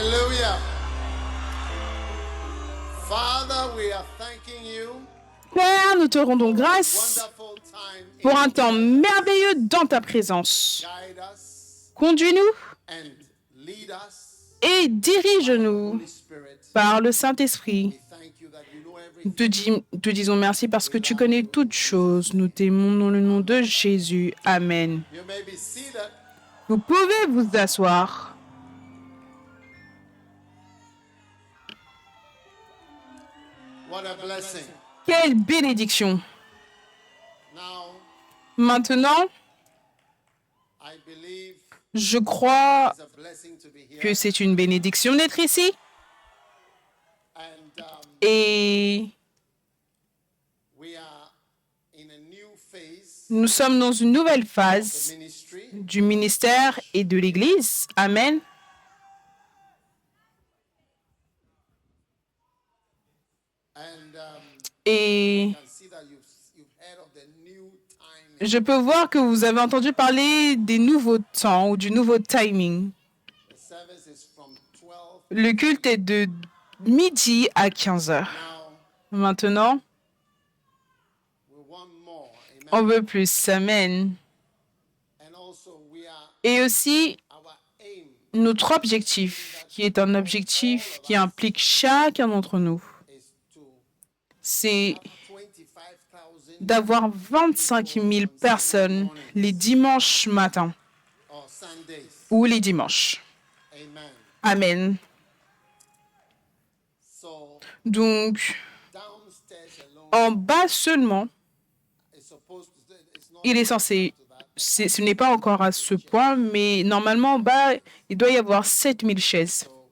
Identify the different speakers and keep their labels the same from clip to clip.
Speaker 1: Hallelujah. Father, we are thanking you
Speaker 2: Père, nous te rendons grâce
Speaker 1: wonderful time
Speaker 2: pour
Speaker 1: in
Speaker 2: un temps
Speaker 1: your
Speaker 2: merveilleux dans ta présence.
Speaker 1: guide us
Speaker 2: Conduis-nous
Speaker 1: and lead us,
Speaker 2: et dirige-nous
Speaker 1: Holy Spirit.
Speaker 2: par le Saint-Esprit.
Speaker 1: We thank you that you know
Speaker 2: Nous te,
Speaker 1: everything.
Speaker 2: te disons merci parce que tu connais toutes choses. Nous t'aimons dans le nom de Jésus. Amen.
Speaker 1: You may be seated.
Speaker 2: Vous pouvez vous asseoir.
Speaker 1: What a blessing.
Speaker 2: Quelle bénédiction.
Speaker 1: Now,
Speaker 2: Maintenant,
Speaker 1: I believe
Speaker 2: je crois
Speaker 1: it's a blessing to be here.
Speaker 2: que c'est une bénédiction d'être ici.
Speaker 1: And
Speaker 2: Et
Speaker 1: we are in a new phase
Speaker 2: nous sommes dans une nouvelle
Speaker 1: of
Speaker 2: phase
Speaker 1: the ministry.
Speaker 2: du ministère et de l'Église. Amen.
Speaker 1: And
Speaker 2: Et
Speaker 1: I can see that you've heard of the new time.
Speaker 2: je peux voir que vous avez entendu parler des nouveaux temps ou du nouveau timing.
Speaker 1: The service is from 12.
Speaker 2: Le culte est de midi à 15 heures.
Speaker 1: Now,
Speaker 2: Maintenant,
Speaker 1: we want more.
Speaker 2: on
Speaker 1: Amen.
Speaker 2: veut plus. Amen.
Speaker 1: And also, we are,
Speaker 2: Et aussi,
Speaker 1: our aim
Speaker 2: notre objectif, qui est un objectif qui implique chacun d'entre nous,
Speaker 1: is to
Speaker 2: c'est
Speaker 1: 25,000
Speaker 2: d'avoir 25 000 personnes les dimanches matins
Speaker 1: or Sundays.
Speaker 2: ou les dimanches.
Speaker 1: Amen.
Speaker 2: Amen.
Speaker 1: So,
Speaker 2: Donc,
Speaker 1: downstairs alone
Speaker 2: en bas seulement,
Speaker 1: is supposed to, it's not
Speaker 2: il est censé,
Speaker 1: to that.
Speaker 2: ce n'est pas encore à ce point, mais normalement, en bas, il doit y avoir 7 000 chaises.
Speaker 1: So,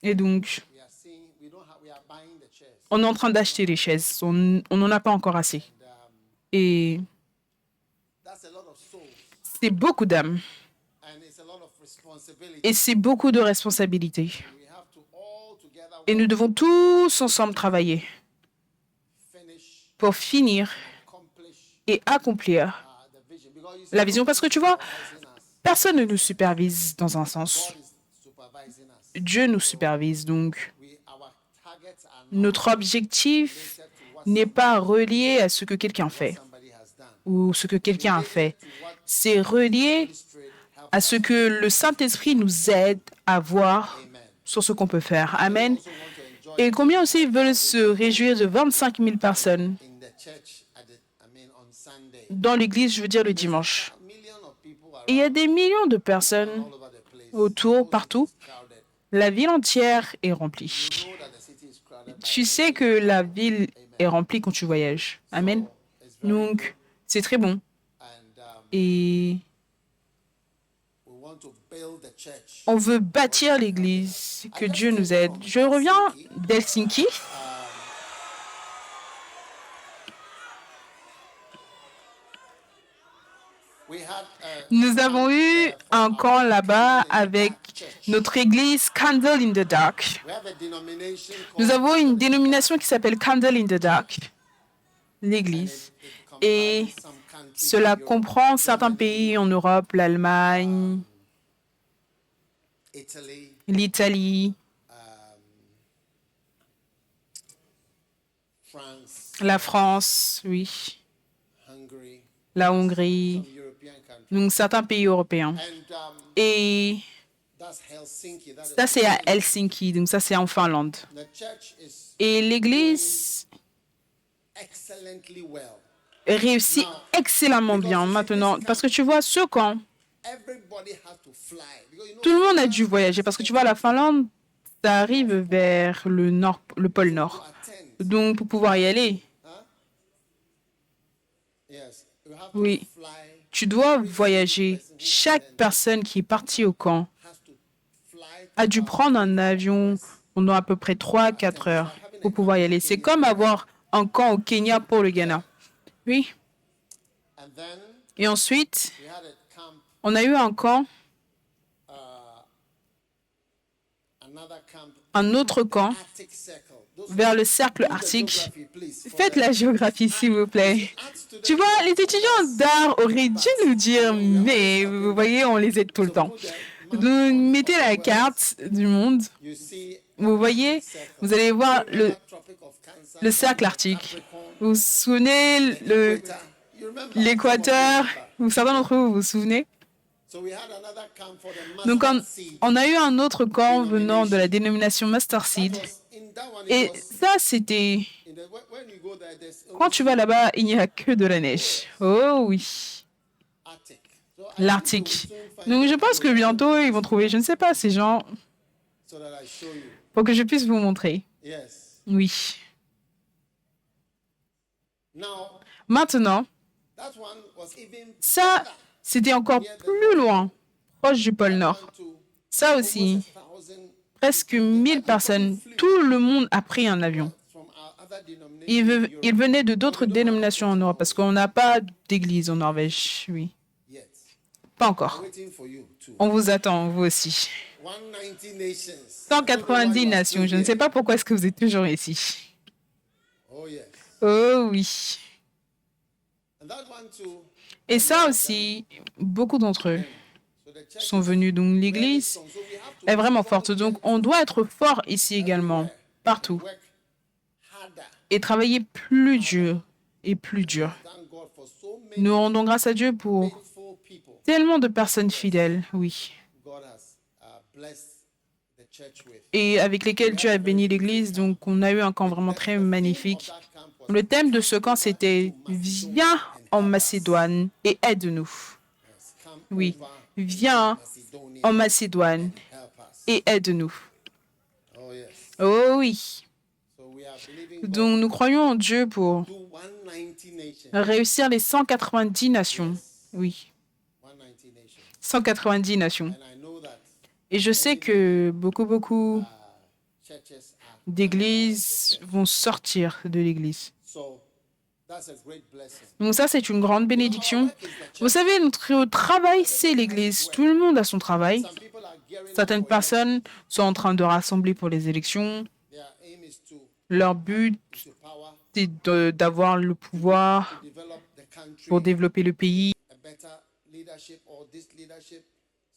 Speaker 2: Et donc,
Speaker 1: we are seeing, we are buying the chairs.
Speaker 2: on est en train d'acheter les chaises. On n'en a pas encore assez. Et
Speaker 1: That's a lot of souls.
Speaker 2: c'est beaucoup d'âmes.
Speaker 1: And it's a lot of responsibility.
Speaker 2: Et c'est beaucoup de responsabilités.
Speaker 1: We have to all together
Speaker 2: Et nous devons tous ensemble travailler
Speaker 1: finish,
Speaker 2: pour finir
Speaker 1: accomplish
Speaker 2: et accomplir
Speaker 1: the vision. Because you see,
Speaker 2: la vision. Parce que tu vois,
Speaker 1: supervising us.
Speaker 2: personne ne nous supervise dans un sens.
Speaker 1: God is supervising us.
Speaker 2: Dieu nous supervise. Donc,
Speaker 1: Our targets are not
Speaker 2: notre objectif
Speaker 1: set to what
Speaker 2: n'est pas relié à ce que quelqu'un fait
Speaker 1: somebody has done.
Speaker 2: ou ce que quelqu'un a fait.
Speaker 1: To what
Speaker 2: C'est relié
Speaker 1: the Spirit helps
Speaker 2: à ce que le Saint-Esprit nous aide à voir
Speaker 1: Amen.
Speaker 2: sur ce qu'on peut faire. Amen.
Speaker 1: Also want to enjoy
Speaker 2: Et combien aussi veulent se réjouir de 25 000 personnes
Speaker 1: in the church on Sunday.
Speaker 2: dans l'église, je veux dire le dimanche.
Speaker 1: A million of people are
Speaker 2: Et il y a des millions de personnes
Speaker 1: all over the place.
Speaker 2: autour, partout.
Speaker 1: Crowded.
Speaker 2: La ville entière est remplie.
Speaker 1: You know that the city is crowded.
Speaker 2: Tu sais que la ville est remplie quand tu voyages. Amen.
Speaker 1: It's very
Speaker 2: Donc, c'est très bon.
Speaker 1: and
Speaker 2: Et
Speaker 1: we want to build the church.
Speaker 2: on veut bâtir l'église. Que Dieu nous aide. Je reviens d'Helsinki.
Speaker 1: We had
Speaker 2: Nous avons eu un camp là-bas avec notre église Candle in the Dark.
Speaker 1: we have a denomination
Speaker 2: Nous
Speaker 1: called
Speaker 2: avons une dénomination qui s'appelle Candle in the Dark, l'église. Et
Speaker 1: some countries.
Speaker 2: cela comprend certains pays en Europe, l'Allemagne,
Speaker 1: Italy,
Speaker 2: l'Italie,
Speaker 1: France,
Speaker 2: la France, oui,
Speaker 1: Hungary,
Speaker 2: la Hongrie,
Speaker 1: some European countries.
Speaker 2: donc certains pays européens.
Speaker 1: And
Speaker 2: Et
Speaker 1: that's Helsinki. That
Speaker 2: ça,
Speaker 1: is,
Speaker 2: c'est à Helsinki, donc ça, c'est en Finlande.
Speaker 1: the church is
Speaker 2: Et l'église
Speaker 1: excellently well.
Speaker 2: réussit excellemment bien maintenant, parce que tu vois, ce camp,
Speaker 1: Everybody has to fly. Because you know,
Speaker 2: tout le monde a dû voyager, parce que tu vois, la Finlande, ça arrive vers le nord, le pôle Nord.
Speaker 1: attend.
Speaker 2: Donc, pour pouvoir y aller,
Speaker 1: Yes. You have
Speaker 2: oui,
Speaker 1: to fly,
Speaker 2: tu dois voyager. Chaque personne qui est partie au camp
Speaker 1: has to fly
Speaker 2: a dû prendre un avion pendant à peu près 3-4 heures pour pouvoir y aller. C'est comme avoir un camp au Kenya pour le Ghana. Oui.
Speaker 1: and then
Speaker 2: Et ensuite,
Speaker 1: we had a camp,
Speaker 2: on a eu un camp,
Speaker 1: another camp,
Speaker 2: un autre camp
Speaker 1: Arctic Circle. Those
Speaker 2: vers le cercle
Speaker 1: who do the
Speaker 2: arctique.
Speaker 1: geography, please, for
Speaker 2: Faites
Speaker 1: the
Speaker 2: la géographie, s'il vous plaît.
Speaker 1: art students.
Speaker 2: Tu vois, les étudiants d'art auraient dû nous dire, mais vous voyez, on les aide tout le temps. Donc, mettez la carte du monde.
Speaker 1: You see
Speaker 2: Vous voyez,
Speaker 1: circle.
Speaker 2: vous allez voir
Speaker 1: Tropic of Cancer,
Speaker 2: le cercle arctique.
Speaker 1: Capricorn,
Speaker 2: Vous vous souvenez
Speaker 1: Equator. You remember?
Speaker 2: l'équateur?
Speaker 1: Some of you remember.
Speaker 2: Certains d'entre vous vous souvenez?
Speaker 1: So we had another camp for the
Speaker 2: Donc,
Speaker 1: mustard seed.
Speaker 2: on a eu un autre camp venant de la dénomination Mustard Seed.
Speaker 1: That was- in that one, it
Speaker 2: Et
Speaker 1: was
Speaker 2: ça, c'était...
Speaker 1: in the, when you go there, there's
Speaker 2: Quand tu vas là-bas, il n'y a que de la neige. Oh oui,
Speaker 1: Arctic. So I think
Speaker 2: l'Arctique.
Speaker 1: you will soon find
Speaker 2: Donc, je
Speaker 1: it
Speaker 2: pense que bientôt, ils vont trouver, je ne sais pas, ces gens,
Speaker 1: so that I show you.
Speaker 2: pour que je puisse vous montrer.
Speaker 1: Yes.
Speaker 2: Oui.
Speaker 1: Now
Speaker 2: Maintenant,
Speaker 1: that one was even
Speaker 2: ça, c'était encore plus loin, proche du pôle Nord.
Speaker 1: down to
Speaker 2: Ça aussi,
Speaker 1: 1,000
Speaker 2: presque 1000 personnes. Tout le monde a pris un avion.
Speaker 1: from our other denominations.
Speaker 2: Ils venaient de d'autres dénominations en Europe, parce qu'on n'a pas d'église en Norvège. Oui,
Speaker 1: Yet.
Speaker 2: pas encore.
Speaker 1: Waiting for you too.
Speaker 2: On vous attend, vous aussi.
Speaker 1: 190 nations.
Speaker 2: 190 nations. Je ne sais pas pourquoi est-ce que vous êtes toujours ici.
Speaker 1: Oh yes.
Speaker 2: Oh oui.
Speaker 1: And that one too.
Speaker 2: Et ça aussi, beaucoup d'entre eux
Speaker 1: So the church
Speaker 2: sont venus. Donc l'église
Speaker 1: so we have to
Speaker 2: est vraiment forte. Donc on doit être fort ici également, partout.
Speaker 1: work harder.
Speaker 2: Et travailler plus dur et plus dur.
Speaker 1: Thank God for so many
Speaker 2: Nous rendons grâce à Dieu pour
Speaker 1: faithful people
Speaker 2: tellement de personnes fidèles, oui.
Speaker 1: God has blessed the church with.
Speaker 2: Et avec lesquelles Dieu a béni l'église. Donc on a eu un camp vraiment très magnifique.
Speaker 1: That camp was
Speaker 2: Le thème de ce camp, c'était « Viens en Macédoine et aide-nous ».
Speaker 1: come
Speaker 2: Oui,
Speaker 1: over
Speaker 2: viens
Speaker 1: Macedonia,
Speaker 2: en Macédoine
Speaker 1: help us.
Speaker 2: et aide-nous.
Speaker 1: Oh yes.
Speaker 2: Oh oui.
Speaker 1: So we are believing God
Speaker 2: Donc nous croyons en Dieu pour
Speaker 1: to 190 nations.
Speaker 2: réussir les 190 nations. Oui,
Speaker 1: 190 nations.
Speaker 2: 190 nations.
Speaker 1: And I know that
Speaker 2: Et je sais que beaucoup
Speaker 1: churches are.
Speaker 2: d'églises vont sortir de l'église.
Speaker 1: So that's a great blessing.
Speaker 2: Donc ça, c'est une grande bénédiction. Vous savez, notre travail, c'est l'église. Tout le monde a son travail.
Speaker 1: Some people are gearing up
Speaker 2: Certaines
Speaker 1: for
Speaker 2: personnes sont en train de rassembler pour les élections.
Speaker 1: their aim is to
Speaker 2: Leur but,
Speaker 1: power,
Speaker 2: c'est d'avoir le pouvoir
Speaker 1: develop the country,
Speaker 2: pour développer le pays
Speaker 1: a better leadership or this leadership.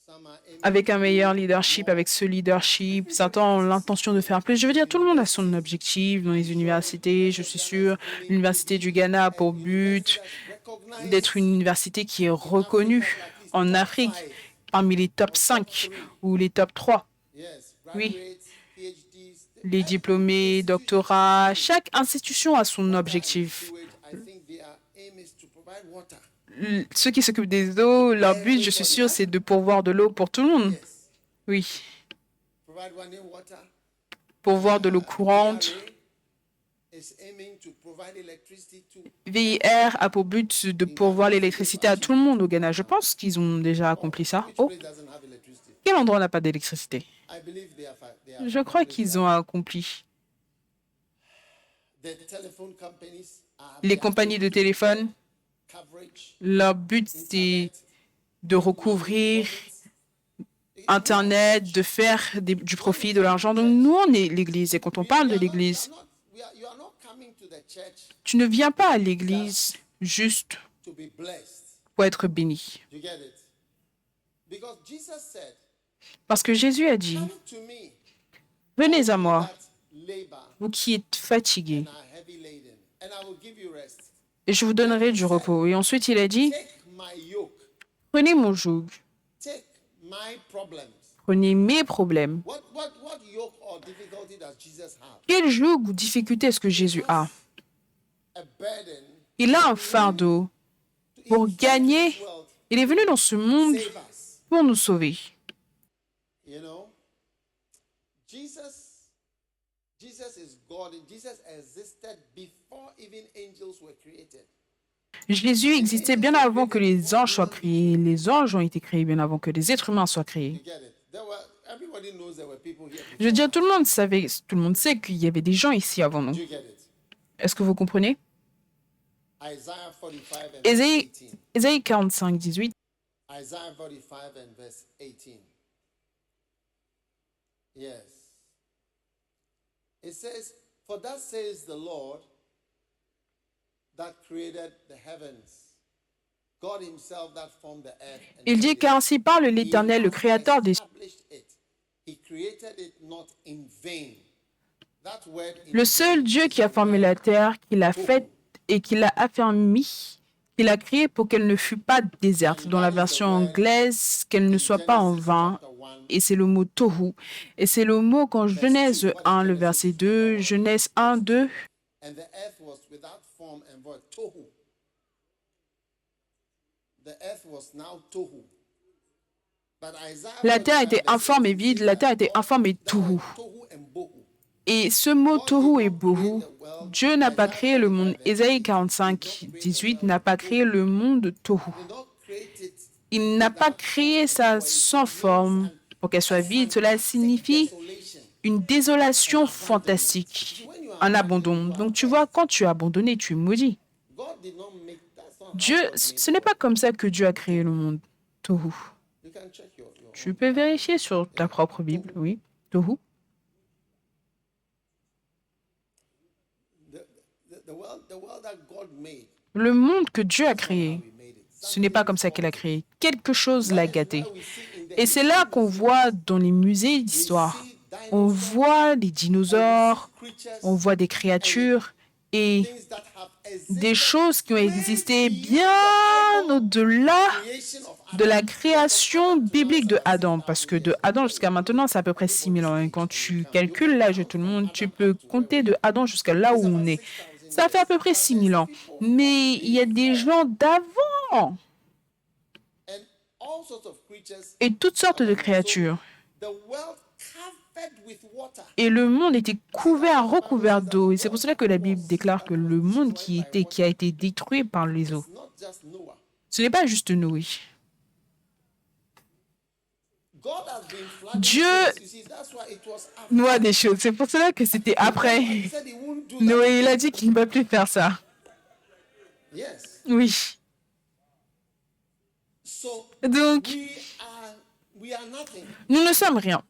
Speaker 1: Some are aiming
Speaker 2: avec un meilleur leadership, avec ce leadership. Certains ont l'intention de faire plus. Je veux dire, tout le monde a son objectif dans les universités. Je suis sûre, l'Université du Ghana a pour but
Speaker 1: recognize
Speaker 2: d'être une université qui est reconnue en Afrique parmi les top 5 ou les top 3.
Speaker 1: yes,
Speaker 2: Oui.
Speaker 1: graduates, PhDs.
Speaker 2: Les diplômés, doctorats, chaque institution a son objectif.
Speaker 1: I think their aim is to provide water.
Speaker 2: Ceux qui s'occupent des eaux, leur but, je suis sûre, c'est de pourvoir de l'eau pour tout le monde. Oui,
Speaker 1: Provide running water.
Speaker 2: pourvoir de l'eau courante.
Speaker 1: Is aiming to provide electricity to
Speaker 2: VIR a pour but de pourvoir l'électricité à tout le monde au Ghana. Je pense qu'ils ont déjà accompli ça. Oh,
Speaker 1: place doesn't have electricity.
Speaker 2: quel endroit n'a pas d'électricité?
Speaker 1: I believe they are
Speaker 2: Je crois qu'ils ont accompli.
Speaker 1: the telephone companies are
Speaker 2: Les compagnies de téléphone,
Speaker 1: coverage.
Speaker 2: leur but, c'est de recouvrir Internet, de faire du profit, de l'argent. Donc nous, on est l'Église. Et quand on parle de l'Église,
Speaker 1: You are not coming to the church
Speaker 2: tu ne viens pas à l'Église juste
Speaker 1: to be blessed.
Speaker 2: pour être béni.
Speaker 1: You get it? Because Jesus said,
Speaker 2: Parce que Jésus a dit,
Speaker 1: come to me,
Speaker 2: venez à moi,
Speaker 1: that labor
Speaker 2: vous qui êtes fatigués,
Speaker 1: and are heavy laden, and I will give you rest.
Speaker 2: et je vous donnerai du repos. Et ensuite, il a dit,
Speaker 1: Take my yoke,
Speaker 2: prenez mon joug,
Speaker 1: take my problems.
Speaker 2: prenez mes problèmes.
Speaker 1: What yoke or difficulty does Jesus have?
Speaker 2: Quel joug ou difficulté est-ce que Jésus a?
Speaker 1: A burden
Speaker 2: Il a un fardeau pour gagner.
Speaker 1: world
Speaker 2: Il est venu dans ce monde
Speaker 1: save us.
Speaker 2: pour nous sauver.
Speaker 1: You know, Jesus is God, and Jesus existed before even angels were created.
Speaker 2: Jésus existait bien avant que les anges soient créés. Les anges ont été créés bien avant que les êtres humains soient créés.
Speaker 1: You get it? Everybody knows there were people here before.
Speaker 2: Je veux dire, tout le monde sait qu'il y avait des gens ici avant nous.
Speaker 1: Do you get it?
Speaker 2: Est-ce que vous comprenez?
Speaker 1: Isaiah 45 and
Speaker 2: Ésaïe,
Speaker 1: verse 18.
Speaker 2: Ésaïe 45, 18.
Speaker 1: Isaiah 45 and verse 18. Yes. It says, for thus says the Lord that created the heavens God himself that formed the earth and
Speaker 2: Il dit
Speaker 1: made it.
Speaker 2: qu'ainsi parle l'Éternel, le
Speaker 1: He has
Speaker 2: Créateur des...
Speaker 1: established it. He created it not in vain. That word in
Speaker 2: Le seul
Speaker 1: vain
Speaker 2: Dieu
Speaker 1: is
Speaker 2: qui a
Speaker 1: the
Speaker 2: formé
Speaker 1: word
Speaker 2: la terre, qui l'a
Speaker 1: tohu.
Speaker 2: faite et qui l'a affermie, qui l'a créée pour qu'elle ne fût pas déserte. Dans la version anglaise, qu'elle ne soit pas en vain. Et c'est le mot tohu. Et c'est le mot qu'en Genèse 1, le verset 2, Genèse 1, 2,
Speaker 1: And the earth was without form and void. Tohu. The earth was now tohu. But Isaiah
Speaker 2: la terre
Speaker 1: 45,
Speaker 2: était
Speaker 1: verse
Speaker 2: informe et
Speaker 1: 18
Speaker 2: vide,
Speaker 1: says
Speaker 2: la
Speaker 1: that
Speaker 2: terre était informe et
Speaker 1: that
Speaker 2: tohu.
Speaker 1: word tohu and bohu.
Speaker 2: Et ce mot tohu et bohu, Dieu n'a pas créé le monde. Ésaïe 45, 18 n'a pas créé le monde tohu.
Speaker 1: He did not create it
Speaker 2: Il n'a pas créé ça sans forme pour qu'elle soit vide. Cela signifie
Speaker 1: desolation.
Speaker 2: une désolation fantastique, un abandon. Donc tu vois, quand tu es abandonné, tu es maudit.
Speaker 1: God did not make that's not how
Speaker 2: Dieu,
Speaker 1: God made
Speaker 2: ce n'est pas comme ça que Dieu a créé le monde. Tohu.
Speaker 1: You can check your
Speaker 2: Tu peux vérifier sur ta propre Bible, oui. Tohu.
Speaker 1: the world that God made.
Speaker 2: Le monde que Dieu a créé,
Speaker 1: He made it.
Speaker 2: ce n'est pas comme ça qu'il a créé. Quelque chose l'a gâté.
Speaker 1: We see in the
Speaker 2: Et c'est là qu'on voit dans les musées d'histoire, on voit des dinosaures, on voit des créatures et
Speaker 1: things that have existed
Speaker 2: des choses qui ont existé bien au-delà
Speaker 1: creation of
Speaker 2: de la création biblique de Adam. Parce que de Adam jusqu'à maintenant, c'est à peu près 6000 ans. Et quand tu calcules l'âge de tout le monde, tu peux compter de Adam jusqu'à là où on est. Ça fait à peu près 6000 ans. Mais il y a des gens d'avant
Speaker 1: and all sorts of creatures.
Speaker 2: et toutes sortes de créatures.
Speaker 1: The world covered with water.
Speaker 2: Et le monde était couvert, recouvert d'eau. Et c'est pour cela que la Bible déclare que le monde qui a été détruit par les eaux.
Speaker 1: Not just Noah.
Speaker 2: Ce n'est pas juste Noé.
Speaker 1: God has been flooding
Speaker 2: Dieu
Speaker 1: things. You see, that's why it was after.
Speaker 2: noie des choses. C'est pour cela que c'était après.
Speaker 1: He said he won't do that.
Speaker 2: Noé, il a dit qu'il ne va plus faire ça.
Speaker 1: Yes.
Speaker 2: Oui.
Speaker 1: So
Speaker 2: Donc,
Speaker 1: we are nothing.
Speaker 2: nous ne sommes rien.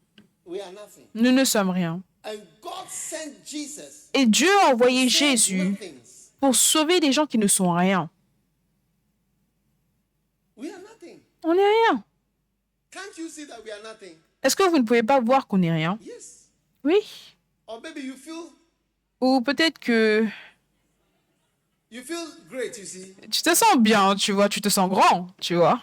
Speaker 1: We are nothing.
Speaker 2: Nous ne sommes rien.
Speaker 1: And God sent Jesus.
Speaker 2: Et Dieu a envoyé
Speaker 1: to save
Speaker 2: Jésus
Speaker 1: nothings.
Speaker 2: pour sauver des gens qui ne sont rien.
Speaker 1: We are nothing.
Speaker 2: On n'est rien.
Speaker 1: Can't you see that we are nothing?
Speaker 2: Est-ce que vous ne pouvez pas voir qu'on n'est rien?
Speaker 1: Yes.
Speaker 2: Oui.
Speaker 1: Or maybe you feel
Speaker 2: Ou peut-être que
Speaker 1: great, you see.
Speaker 2: tu te sens bien, tu vois, tu te sens grand, tu vois.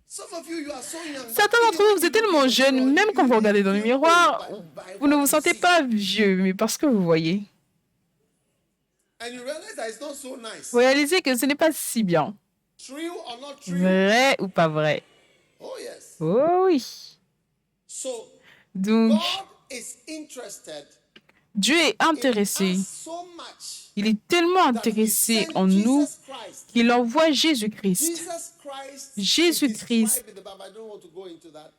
Speaker 1: Some of you are so young.
Speaker 2: Certains d'entre vous, vous êtes tellement jeunes, même quand vous regardez dans le miroir, vous ne vous sentez pas vieux, mais parce que vous voyez.
Speaker 1: And you realize that it's not so nice.
Speaker 2: Vous réalisez que ce n'est pas si bien.
Speaker 1: True or not true?
Speaker 2: Vrai ou pas vrai?
Speaker 1: Oh yes.
Speaker 2: Oh oui.
Speaker 1: So
Speaker 2: Donc,
Speaker 1: God is interested
Speaker 2: Dieu est
Speaker 1: in
Speaker 2: intéressé.
Speaker 1: us so much
Speaker 2: Il est tellement
Speaker 1: that he
Speaker 2: intéressé
Speaker 1: sent
Speaker 2: en nous
Speaker 1: Jesus Christ.
Speaker 2: qu'il envoie Jésus-Christ.
Speaker 1: Jesus Christ.
Speaker 2: Jésus-Christ.
Speaker 1: is described in the Bible. I don't want to go into that.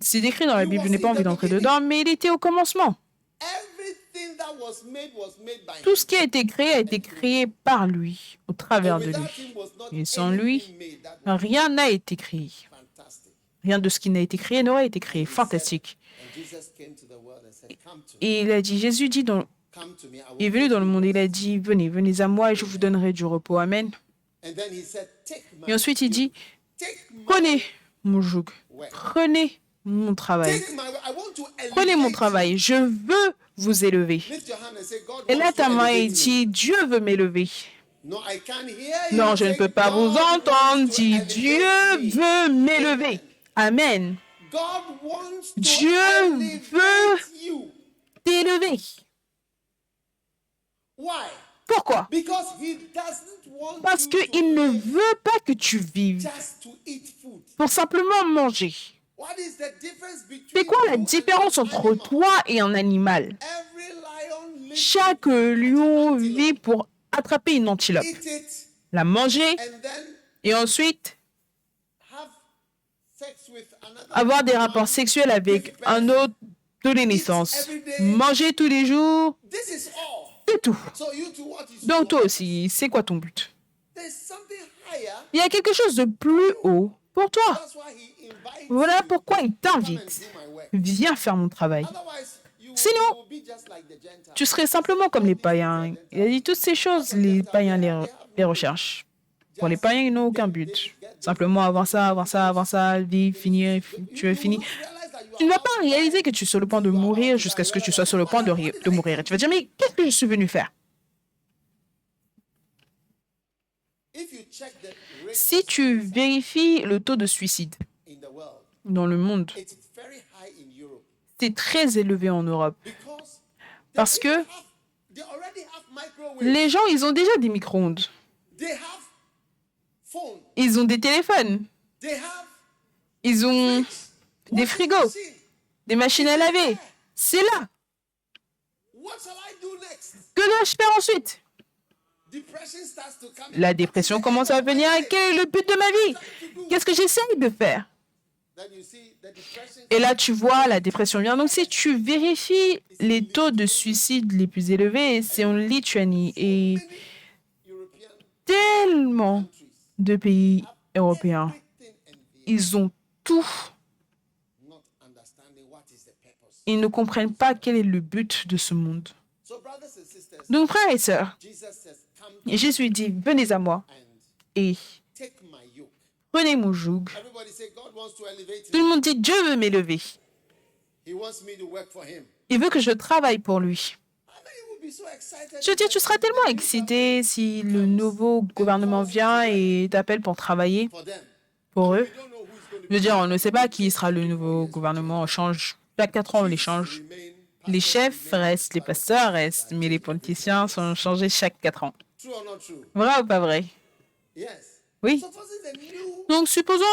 Speaker 2: C'est décrit dans la Bible, je n'ai pas envie d'entrer dedans, mais il était au commencement.
Speaker 1: Everything that was made by
Speaker 2: Tout
Speaker 1: him.
Speaker 2: ce qui a été créé par lui, au travers
Speaker 1: And
Speaker 2: de
Speaker 1: without
Speaker 2: lui.
Speaker 1: him was not
Speaker 2: Et sans
Speaker 1: anything
Speaker 2: lui,
Speaker 1: made that was
Speaker 2: rien n'a été créé.
Speaker 1: fantastic.
Speaker 2: Rien de ce qui n'a été créé n'aurait été créé. Fantastique.
Speaker 1: And Jesus came to the world and said, "Come to me.
Speaker 2: Et il a dit, Jésus dit,
Speaker 1: Come to me. I
Speaker 2: il est
Speaker 1: will
Speaker 2: venu
Speaker 1: give
Speaker 2: dans le
Speaker 1: you
Speaker 2: monde, il a
Speaker 1: rest."
Speaker 2: dit, venez à moi et je vous donnerai du repos. Amen.
Speaker 1: And then he said, "Take my
Speaker 2: Et ensuite, il dit,
Speaker 1: take my
Speaker 2: prenez mon joug, prenez mon travail,
Speaker 1: take my I want to
Speaker 2: prenez mon
Speaker 1: elevate
Speaker 2: travail, je veux vous élever.
Speaker 1: you." Lift your hand and say, "God
Speaker 2: Et là,
Speaker 1: wants to
Speaker 2: ta main et
Speaker 1: elevate me."
Speaker 2: dit, Dieu veut m'élever.
Speaker 1: No, I can't hear you.
Speaker 2: Non, je ne
Speaker 1: Say,
Speaker 2: peux pas
Speaker 1: "God
Speaker 2: vous entendre,
Speaker 1: wants to
Speaker 2: dit,
Speaker 1: elevate
Speaker 2: Dieu
Speaker 1: me."
Speaker 2: veut m'élever. Amen.
Speaker 1: God wants to
Speaker 2: Dieu
Speaker 1: elevate
Speaker 2: veut
Speaker 1: you.
Speaker 2: T'élever.
Speaker 1: Why?
Speaker 2: Pourquoi?
Speaker 1: Because he doesn't want
Speaker 2: Parce
Speaker 1: you to
Speaker 2: qu'il ne
Speaker 1: live
Speaker 2: veut pas que tu vives
Speaker 1: just to eat food.
Speaker 2: pour simplement manger.
Speaker 1: What is the difference between
Speaker 2: C'est quoi la
Speaker 1: you and
Speaker 2: différence
Speaker 1: an
Speaker 2: entre
Speaker 1: animal?
Speaker 2: toi et un animal?
Speaker 1: Every lion lives
Speaker 2: Chaque lion vit pour attraper une antilope,
Speaker 1: eat it
Speaker 2: la manger
Speaker 1: and then
Speaker 2: et ensuite
Speaker 1: have sex with another
Speaker 2: avoir des
Speaker 1: man.
Speaker 2: rapports sexuels avec un autre de la naissance. Manger tous les jours,
Speaker 1: This is all.
Speaker 2: c'est tout.
Speaker 1: So you two, what is
Speaker 2: Donc toi aussi, c'est quoi ton but?
Speaker 1: There's something higher.
Speaker 2: Il y a quelque chose de plus haut pour toi.
Speaker 1: That's why he invites
Speaker 2: Voilà
Speaker 1: you
Speaker 2: pourquoi il
Speaker 1: to come and
Speaker 2: t'invite.
Speaker 1: do my work.
Speaker 2: Viens faire mon travail.
Speaker 1: Otherwise, you
Speaker 2: Sinon, tu serais simplement comme les païens. Il a dit toutes ces choses, les païens les recherchent. Pour les païens, ils n'ont aucun but. Simplement avoir ça, vivre, finir, tu es fini. Tu ne vas pas réaliser que tu es sur le point de mourir jusqu'à ce que tu sois sur le point de mourir. Et tu vas dire, mais qu'est-ce que je suis venu faire? Si tu vérifies le taux de suicide dans le monde, c'est très élevé en Europe. Parce que les gens, ils ont déjà des micro-ondes. Ils ont des téléphones. Ils ont des frigos, des machines à laver. C'est là. Que dois-je faire ensuite? La dépression commence à venir. Quel est le but de ma vie? Qu'est-ce que j'essaye de faire? Et là, tu vois, la dépression vient. Donc, si tu vérifies les taux de suicide les plus élevés, c'est en Lituanie. Et tellement de pays européens, ils ont tout. Ils ne comprennent pas quel est le but de ce monde. Donc, frères et sœurs, Jésus dit, venez à moi et prenez mon joug. Tout le monde dit, Dieu veut m'élever. Il veut que je travaille pour lui. Je dis, tu seras tellement excité si le nouveau gouvernement vient et t'appelle pour travailler pour eux. Je veux dire, on ne sait pas qui sera le nouveau gouvernement. On change. Chaque 4 ans, on les change. Les chefs restent, les pasteurs restent, mais les politiciens sont changés chaque 4 ans. Vrai ou pas vrai? Oui. Donc, supposons,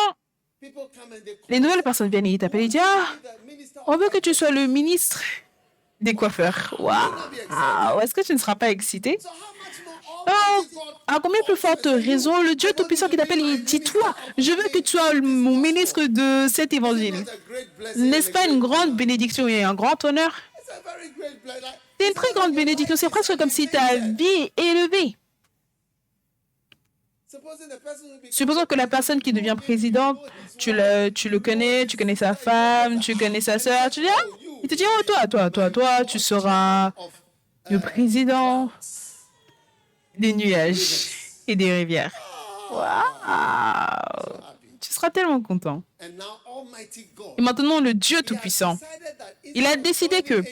Speaker 2: les nouvelles personnes viennent et ils t'appellent et disent, ah, on veut que tu sois le ministre des coiffeurs. Waouh! Est-ce que tu ne seras pas excité? Oh, à combien plus forte raison, le Dieu Tout-Puissant qui t'appelle, il dit, toi, je veux que tu sois mon ministre de cet évangile. N'est-ce pas une grande bénédiction et un grand honneur? C'est une très grande bénédiction. C'est presque comme si ta vie est élevée. Supposons que la personne qui devient présidente, tu le connais, tu connais sa femme, tu connais sa sœur, tu dis, ah, il te dit, oh, toi, tu seras le président des nuages et des rivières. Waouh! Tu seras tellement content. Et maintenant, le Dieu Tout-Puissant, il a décidé que,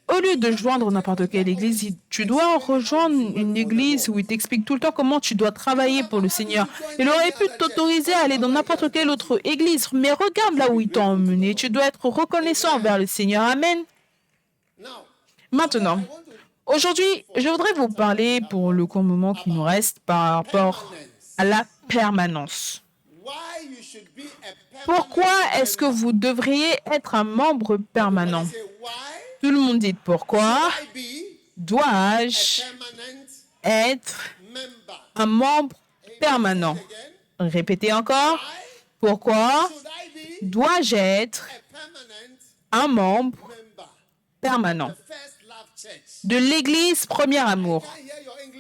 Speaker 2: au lieu de joindre n'importe quelle église, tu dois rejoindre une église où il t'explique tout le temps comment tu dois travailler pour le Seigneur. Il aurait pu t'autoriser à aller dans n'importe quelle autre église, mais regarde là où il t'a emmené. Tu dois être reconnaissant envers le Seigneur. Amen. Maintenant, aujourd'hui, je voudrais vous parler pour le court moment qui nous reste par rapport à la permanence. Pourquoi est-ce que vous devriez être un membre permanent? Tout le monde dit pourquoi dois-je être un membre permanent? Répétez encore. Pourquoi dois-je être un membre permanent de l'Église Premier Amour?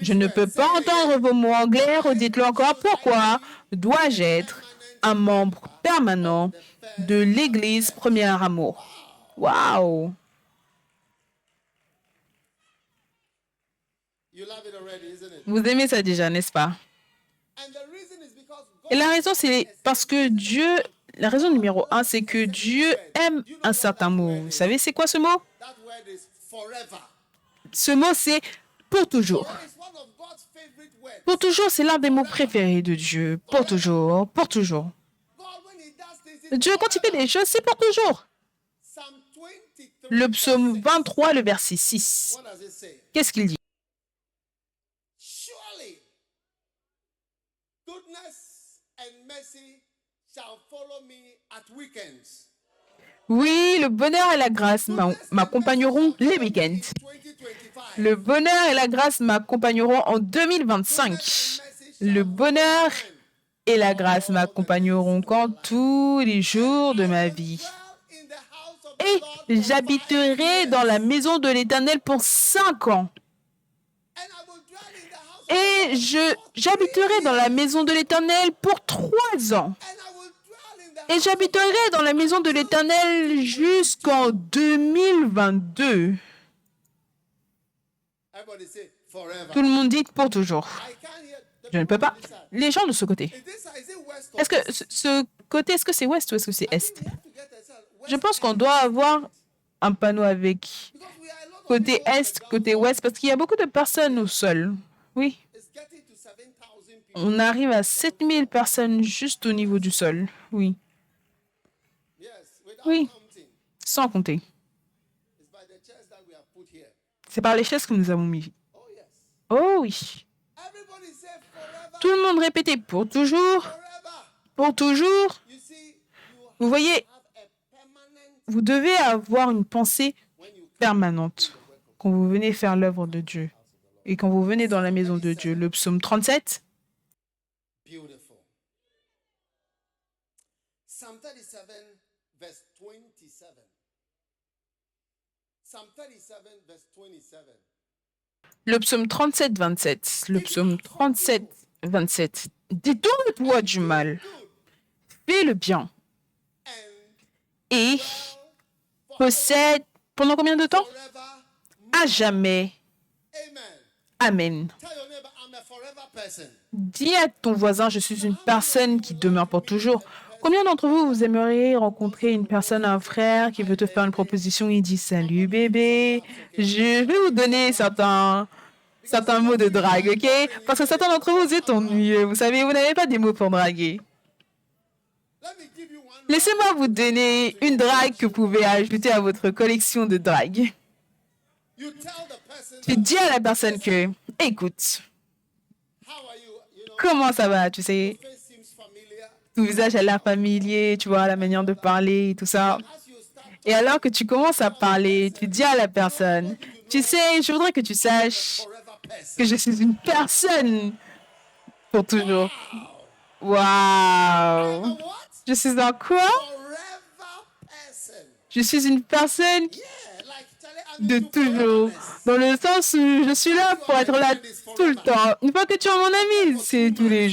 Speaker 2: Je ne peux pas entendre vos mots anglais. Redites-le encore. Pourquoi dois-je être un membre permanent de l'Église Premier Amour? Waouh! Vous aimez ça déjà, n'est-ce pas? Et la raison, c'est parce que Dieu, la raison numéro 1, c'est que Dieu aime un certain mot. Vous savez, c'est quoi ce mot? Ce mot, c'est pour toujours. Pour toujours, c'est l'un des mots préférés de Dieu. Pour toujours, pour toujours. Dieu, quand il fait des choses, c'est pour toujours. Le psaume 23, le verset 6. Qu'est-ce qu'il dit? Oui, le bonheur et la grâce m'accompagneront les week-ends. Le bonheur et la grâce m'accompagneront en 2025. Le bonheur et la grâce m'accompagneront tous les jours de ma vie. Et j'habiterai dans la maison de l'Éternel pour 5 ans. Et j'habiterai dans la maison de l'Éternel pour 3 ans. Et j'habiterai dans la maison de l'Éternel jusqu'en 2022.
Speaker 1: Everybody say forever.
Speaker 2: Tout le monde dit pour toujours.
Speaker 1: I can't hear the
Speaker 2: Je ne peux pas.
Speaker 1: people on this side.
Speaker 2: Les gens de ce côté.
Speaker 1: Is it west or
Speaker 2: Est-ce que ce côté, est-ce que c'est ouest ou est-ce que c'est est?
Speaker 1: we have to get a west
Speaker 2: Je pense qu'on doit avoir un panneau avec
Speaker 1: because we are a lot of
Speaker 2: côté
Speaker 1: people on the
Speaker 2: est,
Speaker 1: ground
Speaker 2: côté
Speaker 1: floor.
Speaker 2: ouest, parce qu'il y a beaucoup de personnes au sol. Oui,
Speaker 1: It's getting to 7,000 people.
Speaker 2: on arrive à 7000 personnes juste au niveau du sol. Oui,
Speaker 1: Yes, without
Speaker 2: Oui.
Speaker 1: counting.
Speaker 2: sans compter.
Speaker 1: It's by the chairs that we have put here.
Speaker 2: C'est par les chaises que nous avons mis.
Speaker 1: Oh yes.
Speaker 2: Oh oui.
Speaker 1: Everybody say forever.
Speaker 2: Tout le monde répétait pour toujours,
Speaker 1: Forever.
Speaker 2: pour toujours.
Speaker 1: You see, you
Speaker 2: Vous voyez,
Speaker 1: have a permanent
Speaker 2: vous devez avoir une pensée
Speaker 1: when you
Speaker 2: permanente quand vous venez faire l'œuvre de Dieu et quand vous venez dans la maison de Dieu. Le psaume 37,
Speaker 1: beautiful. Psalm 37 verse 27. Psalm 37 verse 27.
Speaker 2: le psaume 37, 27. Le psaume 37, 27. Détourne-toi du mal, fais le bien
Speaker 1: And
Speaker 2: et possède pendant combien de temps?
Speaker 1: forever.
Speaker 2: À jamais.
Speaker 1: Amen.
Speaker 2: Amen.
Speaker 1: Tell your neighbor, I'm a forever person.
Speaker 2: Dis à ton voisin, je suis une personne qui demeure pour toujours. Combien d'entre vous, vous aimeriez rencontrer une personne, un frère qui veut te faire une proposition, il dit « Salut bébé, je vais vous donner certains mots de drague, ok? Parce que certains d'entre vous, vous êtes ennuyeux. Vous savez, vous n'avez pas des mots pour draguer.
Speaker 1: Let me give you one.
Speaker 2: Laissez-moi vous donner une drague que vous pouvez ajouter à votre collection de dragues.
Speaker 1: You tell the person,
Speaker 2: Tu dis à la personne que, écoute,
Speaker 1: how are you? You know,
Speaker 2: comment ça va, tu sais?
Speaker 1: face seems familiar.
Speaker 2: Ton visage a l'air familier, tu vois, la manière de parler et tout ça.
Speaker 1: As you start
Speaker 2: Et alors que tu commences à parler, tu dis à la personne, tu sais, je voudrais que tu saches
Speaker 1: forever person.
Speaker 2: que je suis une personne pour toujours. Waouh!
Speaker 1: What?
Speaker 2: Je suis un quoi?
Speaker 1: Forever person.
Speaker 2: Je suis une personne
Speaker 1: Yeah, like Charlie, I'm
Speaker 2: de
Speaker 1: into
Speaker 2: toujours.
Speaker 1: foreverness.
Speaker 2: Dans le sens où je suis là pour être là tout le temps. Une fois que tu es mon ami, c'est tous les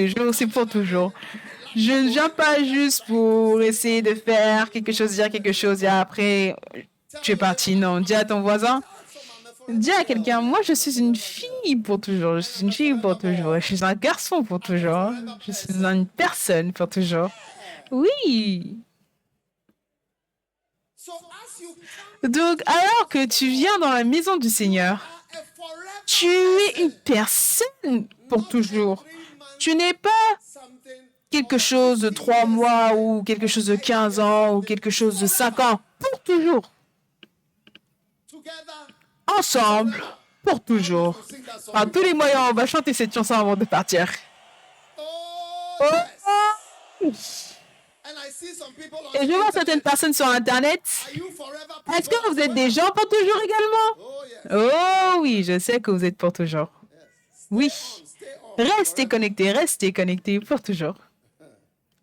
Speaker 2: jours, c'est pour toujours. Je ne viens pas juste pour essayer de faire quelque chose, dire quelque chose et après tu es parti. Non, dis à ton voisin, dis à quelqu'un, moi je suis une fille pour toujours. Je suis une fille pour toujours. Je suis un garçon pour toujours. Je suis une personne pour toujours. Oui.
Speaker 1: So as you come
Speaker 2: Donc, alors que tu viens dans la maison du Seigneur,
Speaker 1: a forever
Speaker 2: tu es une personne pour toujours. Tu n'es pas
Speaker 1: something
Speaker 2: quelque chose de 3 mois ou quelque chose de 15 ans ou quelque chose de 5 ans. Pour toujours.
Speaker 1: together.
Speaker 2: Ensemble. Pour toujours.
Speaker 1: Sing that song.
Speaker 2: Par tous les moyens, on va chanter cette chanson avant de partir.
Speaker 1: Oh, yes. And I see some people on
Speaker 2: Et je vois certaines personnes sur Internet.
Speaker 1: Are you forever
Speaker 2: Est-ce
Speaker 1: people?
Speaker 2: que vous êtes des gens pour toujours également?
Speaker 1: Oh, yes.
Speaker 2: Oh oui, je sais que vous êtes pour toujours. Oui.
Speaker 1: Stay on.
Speaker 2: Restez connectés pour toujours.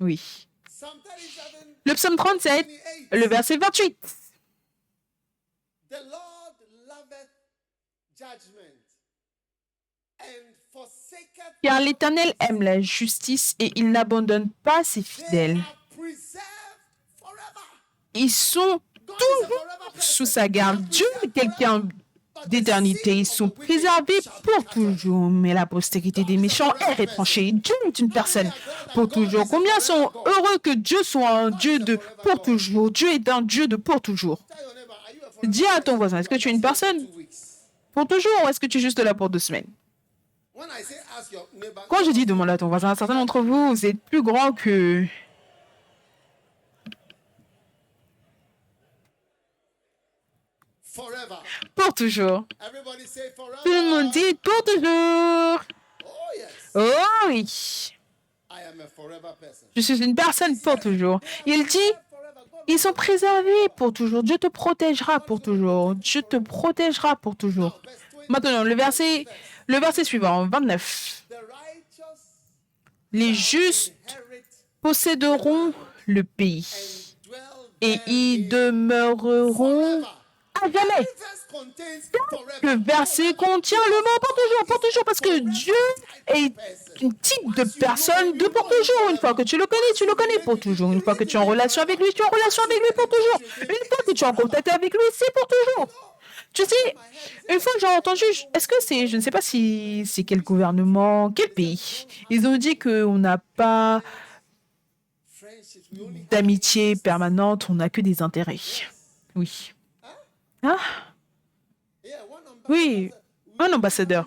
Speaker 2: Oui.
Speaker 1: Psalm 37,
Speaker 2: Le psaume 37,
Speaker 1: 28.
Speaker 2: le verset 28.
Speaker 1: The Lord loveth judgment and forsaketh.
Speaker 2: Car l'Éternel aime la justice et il n'abandonne pas ses
Speaker 1: They
Speaker 2: fidèles.
Speaker 1: are preserved forever.
Speaker 2: Ils sont
Speaker 1: God is a
Speaker 2: toujours
Speaker 1: forever person.
Speaker 2: sous sa garde. Dieu est quelqu'un d'éternité. Ils sont préservés pour toujours. Mais la postérité des méchants est retranchée. Dieu est une personne pour toujours. Combien sont heureux que Dieu soit un Dieu de pour toujours. Dieu est un Dieu de pour toujours.
Speaker 1: Tell your neighbor, are you a forever
Speaker 2: Dis à ton voisin, est-ce que tu es une personne
Speaker 1: 2 weeks?
Speaker 2: pour toujours ou est-ce que tu es juste là pour 2 semaines?
Speaker 1: When I say ask your neighbor,
Speaker 2: Quand je dis demande à ton voisin, certains d'entre vous, vous êtes plus grands que...
Speaker 1: forever.
Speaker 2: Pour toujours.
Speaker 1: Everybody say forever.
Speaker 2: Tout le monde dit pour toujours.
Speaker 1: Oh, yes.
Speaker 2: Oh oui.
Speaker 1: I am a forever person.
Speaker 2: Je suis une personne pour toujours. Il dit,
Speaker 1: Forever. God
Speaker 2: ils sont préservés pour toujours. Dieu te protégera pour toujours. Dieu te protégera pour toujours.
Speaker 1: verse 20.
Speaker 2: Maintenant, le verset suivant, 29.
Speaker 1: The righteous
Speaker 2: Les justes
Speaker 1: inherit
Speaker 2: posséderont le pays
Speaker 1: dwell
Speaker 2: et y demeureront à jamais. Le verset contient le mot pour toujours, parce que Dieu est un type de personne de pour toujours. Une fois que tu le connais pour toujours. Une fois que tu es en relation avec lui, tu es en relation avec lui pour toujours. Une fois que tu es en contact avec lui, c'est pour toujours. Tu sais, une fois j'ai entendu, est-ce que c'est, je ne sais pas si c'est quel gouvernement, quel pays, ils ont dit qu'on n'a pas d'amitié permanente, on n'a que des intérêts. Oui. Ah, oui, un ambassadeur.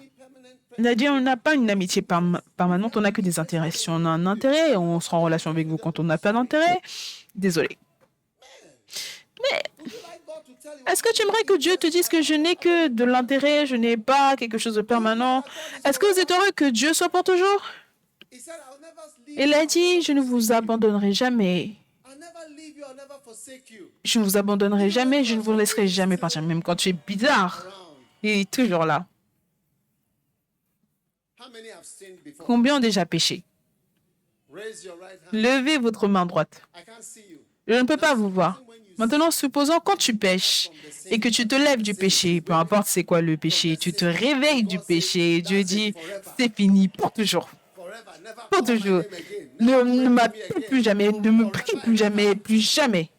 Speaker 2: Il a dit on n'a pas une amitié permanente, on n'a que des intérêts. Si on a un intérêt, on sera en relation avec vous. Quand on n'a pas d'intérêt, désolé. Mais est-ce que tu aimerais que Dieu te dise que je n'ai que de l'intérêt, je n'ai pas quelque chose de permanent? Est-ce que vous êtes heureux que Dieu soit pour toujours? Il a dit, je ne vous abandonnerai jamais. Je ne vous abandonnerai jamais, je ne vous laisserai jamais partir. Même quand tu es bizarre, il est toujours là. Combien ont déjà péché? Levez votre main droite. Je ne peux pas vous voir. Maintenant, supposons quand tu pêches et que tu te lèves du péché, peu importe c'est quoi le péché, tu te réveilles du péché, Dieu dit, c'est fini pour toujours. Pour toujours. Ne m'appelle plus jamais, ne me prie plus jamais, plus jamais.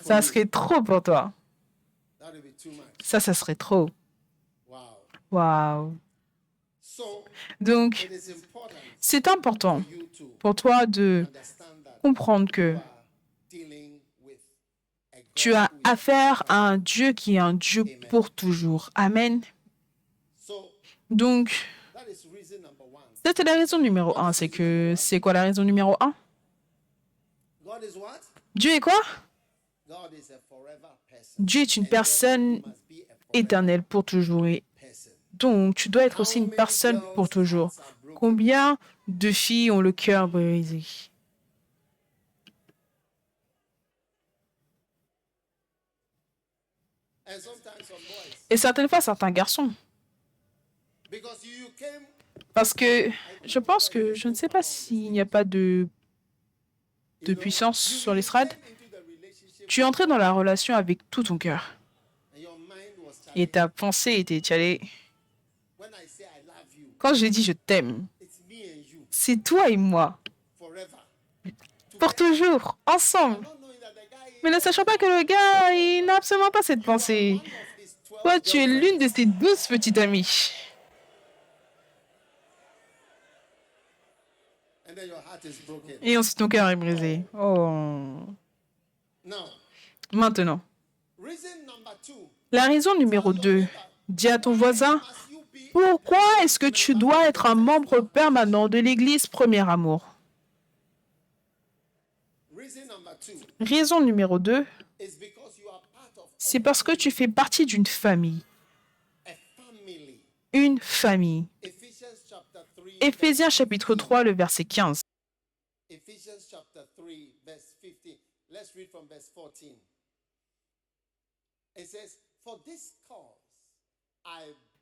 Speaker 2: Ça serait trop pour toi. Ça serait trop. Wow. Donc, c'est important pour toi de comprendre que tu as affaire à un Dieu qui est un Dieu pour toujours. Amen. Donc, c'était la raison numéro 1. C'est quoi la raison numéro 1? Dieu est quoi? Dieu est une personne éternelle pour toujours. Et donc, tu dois être aussi une personne pour toujours. Combien de filles ont le cœur brisé? Et certaines fois, certains garçons. Parce que je pense que, je ne sais pas s'il n'y a pas de puissance sur l'estrade. Tu es entré dans la relation avec tout ton cœur. Et ta pensée était allée. Quand j'ai dit je t'aime, c'est toi et moi. Pour toujours, ensemble. Mais ne sachant pas que le gars, il n'a absolument pas cette pensée. Toi, tu es l'une de ses 12 petites amies. Et ensuite, ton cœur est brisé. Oh. Maintenant, la raison numéro 2, dis à ton voisin, pourquoi est-ce que tu dois être un membre permanent de l'Église Premier Amour? Raison numéro 2, c'est parce que tu fais partie d'une famille. Une famille. Éphésiens chapitre 3, le verset 15.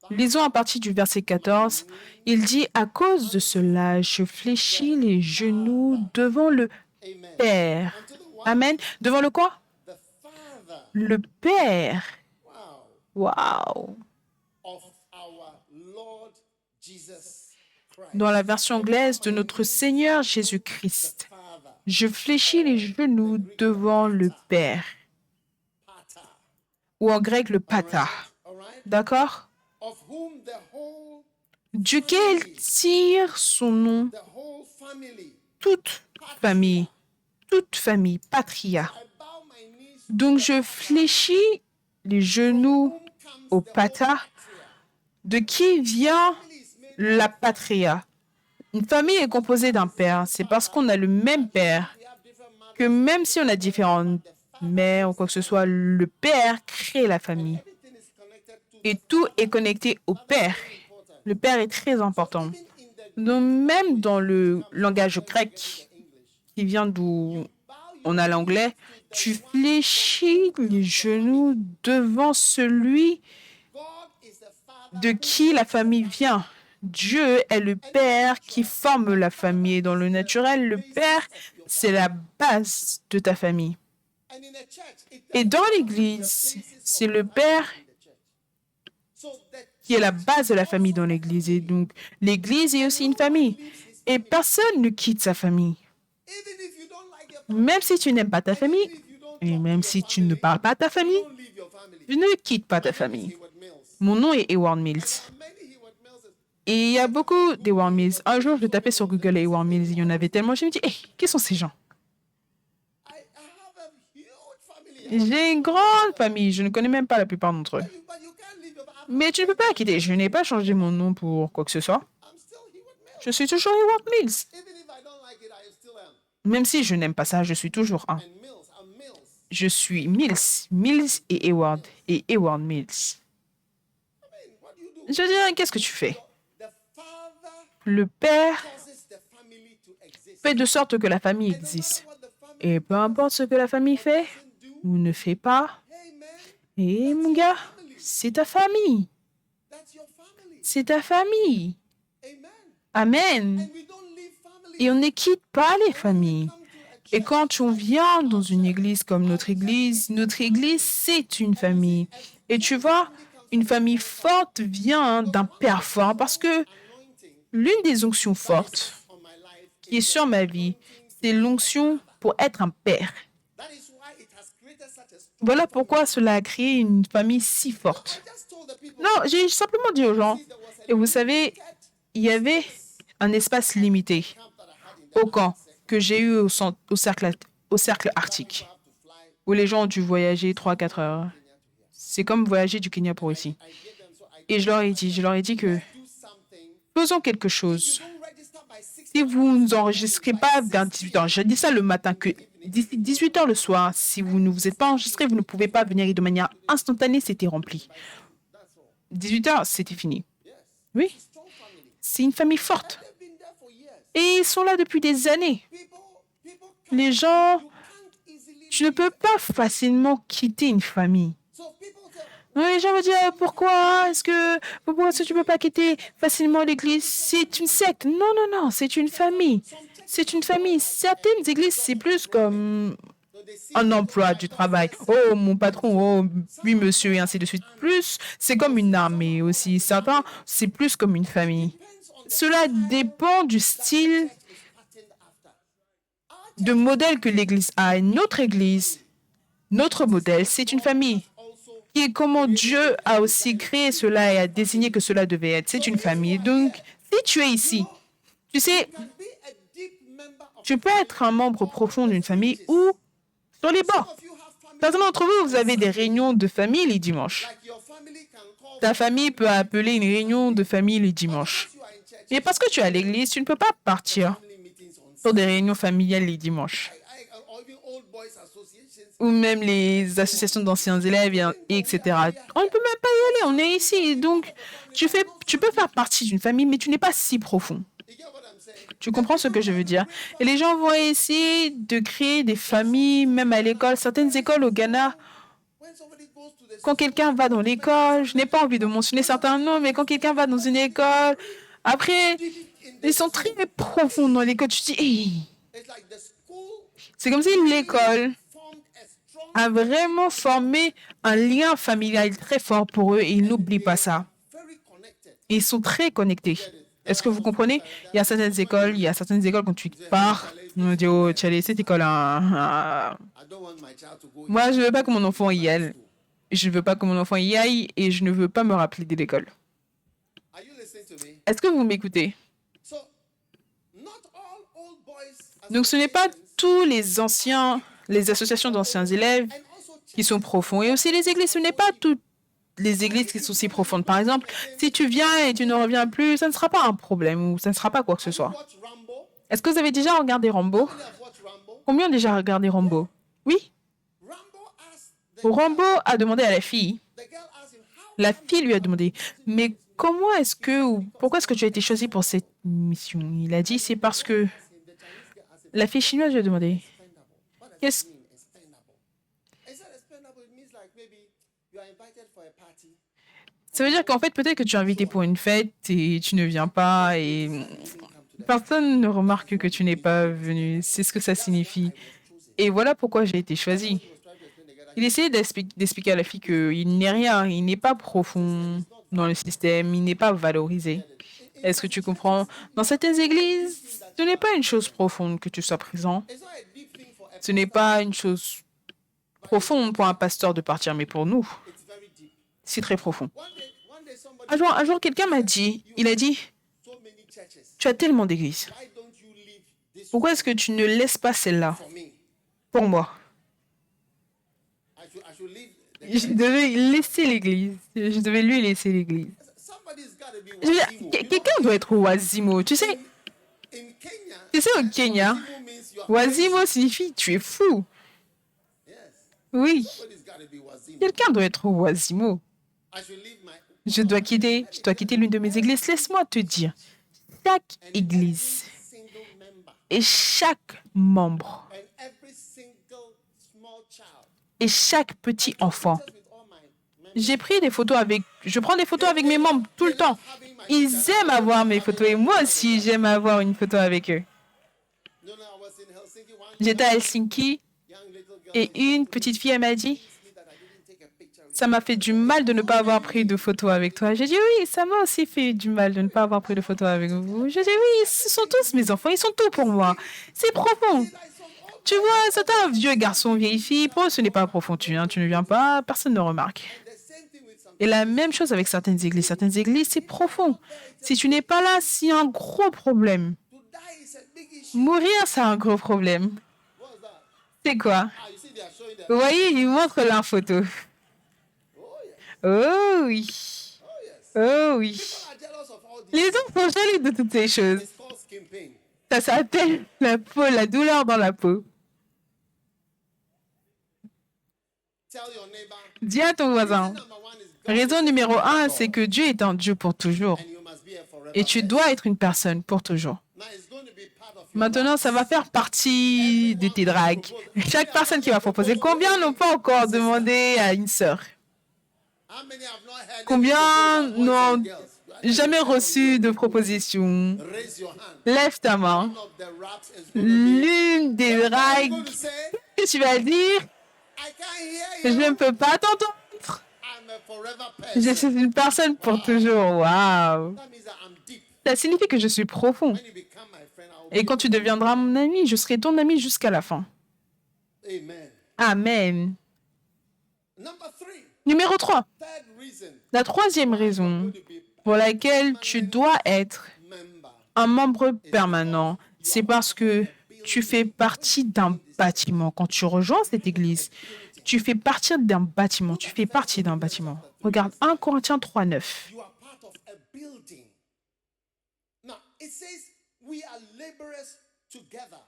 Speaker 2: Lisons à partir du verset 14. Il dit, à cause de cela, je fléchis les genoux devant le Père. Amen. Devant le quoi? Le Père. Wow. Dans la version anglaise de notre Seigneur Jésus-Christ. Je fléchis les genoux devant le Père. Ou en grec, le Pata. D'accord? Duquel tire son nom toute famille, patria. Donc je fléchis les genoux au Pata, de qui vient la patria. Une famille est composée d'un père. C'est parce qu'on a le même père que même si on a différentes mères ou quoi que ce soit, le père crée la famille. Et tout est connecté au père. Le père est très important. Donc même dans le langage grec, qui vient d'où on a l'anglais, tu fléchis les genoux devant celui de qui la famille vient. Dieu est le Père qui forme la famille. Dans le naturel, le Père, c'est la base de ta famille. Et dans l'Église, c'est le père qui est la base de la famille dans l'Église. Et donc, l'Église est aussi une famille. Et personne ne quitte sa famille. Même si tu n'aimes pas ta famille, et même si tu ne parles pas à ta famille, tu ne quittes pas ta famille. Mon nom est Eward Mills. Et il y a beaucoup d'Eward Mills. Un jour, je tapais sur Google Eward Mills, il y en avait tellement. Je me dis, hey, qui sont ces gens? J'ai une grande famille, je ne connais même pas la plupart d'entre eux. Mais tu ne peux pas quitter. Je n'ai pas changé mon nom pour quoi que ce soit. Je suis toujours Eward Mills. Même si je n'aime pas ça, je suis toujours un. Je suis Mills, Mills et Eward Mills. Je veux dire, qu'est-ce que tu fais? Le père fait de sorte que la famille existe. Et peu importe ce que la famille fait ou ne fait pas, et mon gars, c'est ta famille. C'est ta famille. Amen. Et on ne quitte pas les familles. Et quand on vient dans une église comme notre église, c'est une famille. Et tu vois, une famille forte vient d'un père fort parce que l'une des onctions fortes qui est sur ma vie, c'est l'onction pour être un père. Voilà pourquoi cela a créé une famille si forte. Non, j'ai simplement dit aux gens, et vous savez, il y avait un espace limité au camp que j'ai eu au cercle arctique, où les gens ont dû voyager 3-4 heures. C'est comme voyager du Kenya pour ici. Et je leur ai dit que faisons quelque chose. Si vous ne vous enregistrez pas vers 18 heures, j'ai dit ça le matin, que d'ici 18 heures le soir, si vous ne vous êtes pas enregistré, vous ne pouvez pas venir. Et de manière instantanée, c'était rempli. 18 heures, c'était fini. Oui, c'est une famille forte. Et ils sont là depuis des années. Les gens, tu ne peux pas facilement quitter une famille. Les gens me disent, pourquoi est-ce que tu ne peux pas quitter facilement l'église? C'est une secte. Non, non, non, c'est une famille. C'est une famille. Certaines églises, c'est plus comme un emploi du travail. Oh, mon patron, oh, oui, monsieur, et ainsi de suite. Plus, c'est comme une armée aussi. Certains, c'est plus comme une famille. Cela dépend du style de modèle que l'Église a. Notre Église, notre modèle, c'est une famille. Et comment Dieu a aussi créé cela et a désigné que cela devait être. C'est une famille. Donc, si tu es ici, tu sais, tu peux être un membre profond d'une famille ou sur les bords. Certains d'entre vous, vous avez des réunions de famille les dimanches. Ta famille peut appeler une réunion de famille les dimanches. Et parce que tu es à l'église, tu ne peux pas partir pour des réunions familiales les dimanches. Ou même les associations d'anciens élèves, etc. On ne peut même pas y aller, on est ici. Donc, tu peux faire partie d'une famille, mais tu n'es pas si profond. Tu comprends ce que je veux dire? Et les gens vont essayer de créer des familles, même à l'école. Certaines écoles au Ghana, quand quelqu'un va dans l'école, je n'ai pas envie de mentionner certains noms, mais quand quelqu'un va dans une école, après, ils sont très profonds dans l'école. Tu te dis, hey. C'est comme si l'école a vraiment formé un lien familial très fort pour eux et ils n'oublient pas ça. Ils sont très connectés. Est-ce que vous comprenez? Il y a certaines écoles quand tu pars, on dit, oh, tu allais cette école. Moi, je ne veux pas que mon enfant y aille. Je ne veux pas que mon enfant y aille et je ne veux pas me rappeler de l'école. Est-ce que vous m'écoutez? Donc, ce n'est pas tous les associations d'anciens élèves qui sont profonds. Et aussi les églises, ce n'est pas toutes les églises qui sont si profondes. Par exemple, si tu viens et tu ne reviens plus, ça ne sera pas un problème ou ça ne sera pas quoi que ce soit. Est-ce que vous avez déjà regardé Rambo? Combien ont déjà regardé Rambo? Oui. Rambo a demandé à la fille. La fille lui a demandé, mais pourquoi est-ce que tu as été choisi pour cette mission? Il a dit, c'est parce que la fille chinoise lui a demandé, ça veut dire qu'en fait, peut-être que tu es invité pour une fête et tu ne viens pas et personne ne remarque que tu n'es pas venu. C'est ce que ça signifie. Et voilà pourquoi j'ai été choisie. Il essayait d'expliquer à la fille qu'il n'est rien, il n'est pas profond dans le système, il n'est pas valorisé. Est-ce que tu comprends? Dans certaines églises, ce n'est pas une chose profonde que tu sois présent.
Speaker 1: It's not a deep thing for a
Speaker 2: Ce n'est pas une chose profonde pour un pasteur de partir, mais pour nous,
Speaker 1: it's very deep.
Speaker 2: c'est très profond.
Speaker 1: One day somebody
Speaker 2: Un jour, quelqu'un m'a dit, il a dit,
Speaker 1: so many churches.
Speaker 2: tu as tellement d'églises.
Speaker 1: Why don't you leave this
Speaker 2: Pourquoi est-ce que tu ne laisses pas celle-là
Speaker 1: for me?
Speaker 2: pour moi?
Speaker 1: I should leave
Speaker 2: Je devais laisser l'église. Je devais lui laisser l'église.
Speaker 1: somebody's got to be
Speaker 2: Je veux dire,
Speaker 1: Wazimo.
Speaker 2: quelqu'un doit être Wazimo. Tu sais,
Speaker 1: In Kenya,
Speaker 2: au Kenya,
Speaker 1: Wazimo means you are
Speaker 2: Wazimo signifie tu es fou.
Speaker 1: yes.
Speaker 2: Oui,
Speaker 1: Somebody's got to be Wazimo.
Speaker 2: quelqu'un doit être Wazimo.
Speaker 1: I should leave my
Speaker 2: Je dois quitter l'une de mes églises. Laisse-moi te dire, chaque église
Speaker 1: single member
Speaker 2: et chaque membre
Speaker 1: and every single small child.
Speaker 2: et chaque petit enfant.
Speaker 1: Just with all my members.
Speaker 2: Je prends des photos avec mes membres tout le temps. Ils aiment avoir mes photos et moi aussi j'aime avoir une photo avec eux.
Speaker 1: No, I was in Helsinki. One
Speaker 2: J'étais à Helsinki
Speaker 1: young little girl
Speaker 2: et une petite fille elle m'a dit,
Speaker 1: me that I didn't take a picture with
Speaker 2: ça m'a fait du mal de ne pas avoir pris de photos avec toi. J'ai dit oui, ça m'a aussi fait du mal de ne pas avoir pris de photos avec vous. J'ai dit oui, ce sont tous mes enfants, ils sont tout pour moi. C'est profond. Tu vois, c'est un vieux garçon, vieille fille, pour eux ce n'est pas profond. Tu viens, tu ne viens pas, personne ne remarque.
Speaker 1: the same thing with some
Speaker 2: Et la même chose avec certaines églises. Certaines églises, c'est profond. Si tu n'es pas là, c'est un gros problème.
Speaker 1: to die is a big issue.
Speaker 2: Mourir, c'est un gros problème.
Speaker 1: What's that?
Speaker 2: C'est quoi?
Speaker 1: Ah, you see they are showing the
Speaker 2: Vous voyez, ils montrent la photo.
Speaker 1: oh yes.
Speaker 2: Oh oui.
Speaker 1: Oh yes.
Speaker 2: Oh oui.
Speaker 1: People are jealous of all this.
Speaker 2: Les hommes sont jaloux de toutes ces choses.
Speaker 1: It's called skin pain.
Speaker 2: Ça s'appelle la peau, la douleur dans la peau.
Speaker 1: Tell your neighbor.
Speaker 2: Dis à ton voisin.
Speaker 1: Number one is God,
Speaker 2: Raison numéro 1, c'est que Dieu est un Dieu pour toujours.
Speaker 1: and you must be a forever.
Speaker 2: Et tu dois être une personne pour toujours.
Speaker 1: Now it's going to be part of your
Speaker 2: Maintenant, ça va faire partie de tes dragues. Chaque personne qui va proposer. Combien n'ont pas encore demandé à une sœur?
Speaker 1: How many have not heard
Speaker 2: Combien
Speaker 1: any proposal, boys
Speaker 2: n'ont
Speaker 1: and girls?
Speaker 2: jamais reçu de proposition?
Speaker 1: Raise your hand.
Speaker 2: Lève ta main.
Speaker 1: One of the raps is going to be.
Speaker 2: L'une des
Speaker 1: I'm
Speaker 2: dragues
Speaker 1: going to say,
Speaker 2: que tu vas dire,
Speaker 1: I can't
Speaker 2: je
Speaker 1: hear
Speaker 2: ne
Speaker 1: you.
Speaker 2: peux pas t'entendre.
Speaker 1: I'm a forever
Speaker 2: Je
Speaker 1: person.
Speaker 2: suis une personne pour toujours. Waouh.
Speaker 1: That means that I'm deep.
Speaker 2: Ça signifie que je suis profond.
Speaker 1: When you become my friend, I will
Speaker 2: Et quand tu deviendras mon ami, je serai ton ami jusqu'à la fin.
Speaker 1: be. Amen.
Speaker 2: Amen.
Speaker 1: Number 3,
Speaker 2: Numéro 3.
Speaker 1: third reason
Speaker 2: La troisième raison
Speaker 1: to be
Speaker 2: pour laquelle tu dois être
Speaker 1: member.
Speaker 2: un membre permanent, c'est parce que tu fais partie d'un bâtiment. Quand tu rejoins cette église, tu fais partie d'un bâtiment. Tu fais partie d'un bâtiment. Regarde 1 Corinthiens 3, 9.
Speaker 1: You are part of a building. Now, it says we are laborers together.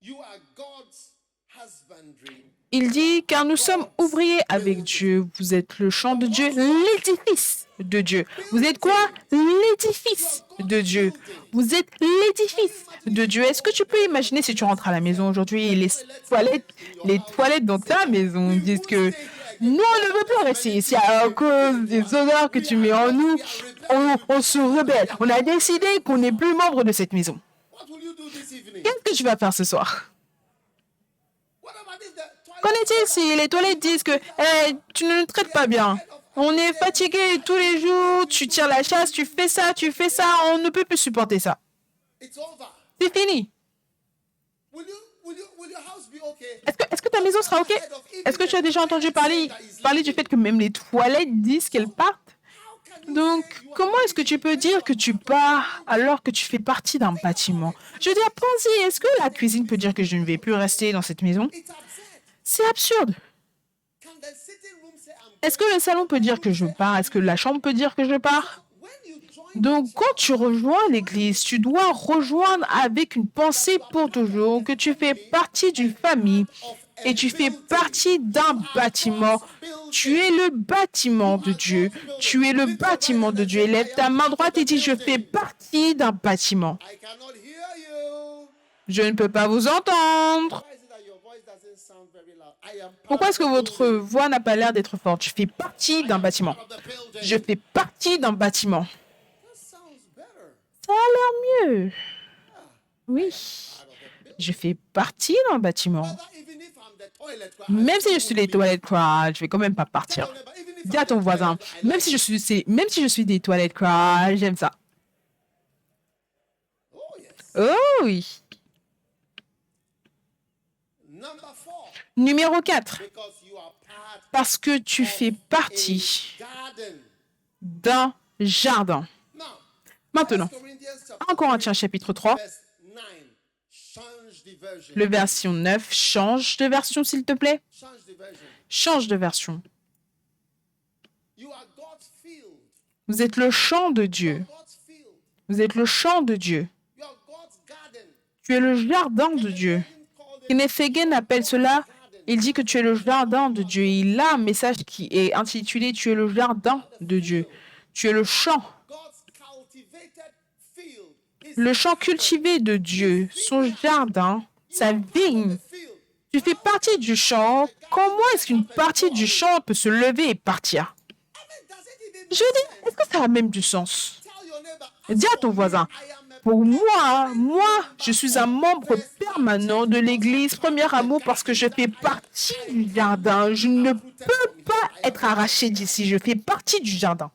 Speaker 1: You are God's husbandry.
Speaker 2: Il dit, car nous sommes ouvriers avec Dieu. Vous êtes le champ de Dieu, l'édifice de Dieu. Vous êtes quoi? L'édifice de Dieu. Vous êtes l'édifice de Dieu. Est-ce que tu peux imaginer si tu rentres à la maison aujourd'hui et les toilettes dans ta maison disent que nous, on ne veut plus rester ici à cause des odeurs que tu mets en nous. On se rebelle. On a décidé qu'on n'est plus membre de cette maison.
Speaker 1: What will you do this evening?
Speaker 2: Qu'est-ce que tu vas faire ce soir?
Speaker 1: What about if the toilet
Speaker 2: Qu'en est-il si les toilettes disent que tu ne nous traites pas bien? On est fatigué tous les jours, tu tires la chasse, tu fais ça, on ne peut plus supporter ça.
Speaker 1: it's over?
Speaker 2: C'est fini.
Speaker 1: Will your house be okay?
Speaker 2: Est-ce que ta maison sera OK? Est-ce que tu as déjà entendu parler du fait que même les toilettes disent qu'elles partent? Donc, comment est-ce que tu peux dire que tu pars alors que tu fais partie d'un bâtiment? Je veux dire, pense-y, est-ce que la cuisine peut dire que je ne vais plus rester dans cette maison?
Speaker 1: It's absurd.
Speaker 2: C'est absurde.
Speaker 1: Can the sitting room say I'm
Speaker 2: Est-ce que le salon peut dire que je pars? Est-ce que la chambre peut dire que je pars?
Speaker 1: when you join
Speaker 2: Donc, quand tu rejoins l'église, tu dois rejoindre avec une pensée pour toujours que tu fais partie d'une famille et tu fais partie d'un bâtiment. Tu es le bâtiment de Dieu. Tu es le bâtiment de Dieu. Lève ta main droite et dis, je fais partie d'un bâtiment.
Speaker 1: I cannot hear you.
Speaker 2: Je ne peux pas vous entendre.
Speaker 1: Why is it that your voice doesn't sound very loud? I am part
Speaker 2: Pourquoi est-ce que votre voix n'a pas l'air d'être forte? Je fais partie d'un bâtiment.
Speaker 1: of the building.
Speaker 2: Je fais partie d'un bâtiment.
Speaker 1: That sounds better.
Speaker 2: Ça a l'air mieux. Oui. Je fais partie d'un bâtiment.
Speaker 1: That even if I'm
Speaker 2: Même si je suis des toilettes crowd, je vais quand même pas partir. Dis à ton voisin, même si je suis des toilettes crowd, j'aime ça. Oh oui. Numéro 4. Parce que tu fais partie d'un jardin. Maintenant, 1 Corinthiens chapitre 3, le version 9. Change de version, s'il te plaît. Change de version. Vous êtes le champ de Dieu. Vous êtes le champ de Dieu. Tu es le jardin de Dieu. Kenneth Hagin appelle cela, il dit que tu es le jardin de Dieu. Il a un message qui est intitulé « Tu es le jardin de Dieu ». Tu es le champ. Le champ cultivé de Dieu, son jardin, sa vigne. Tu fais partie du champ. Comment est-ce qu'une partie du champ peut se lever et partir? Je dis, est-ce que ça a même du sens? Dis à ton voisin, pour moi, je suis un membre permanent de l'Église Premier Amour parce que je fais partie du jardin. Je ne peux pas être arraché d'ici. Je fais partie du jardin.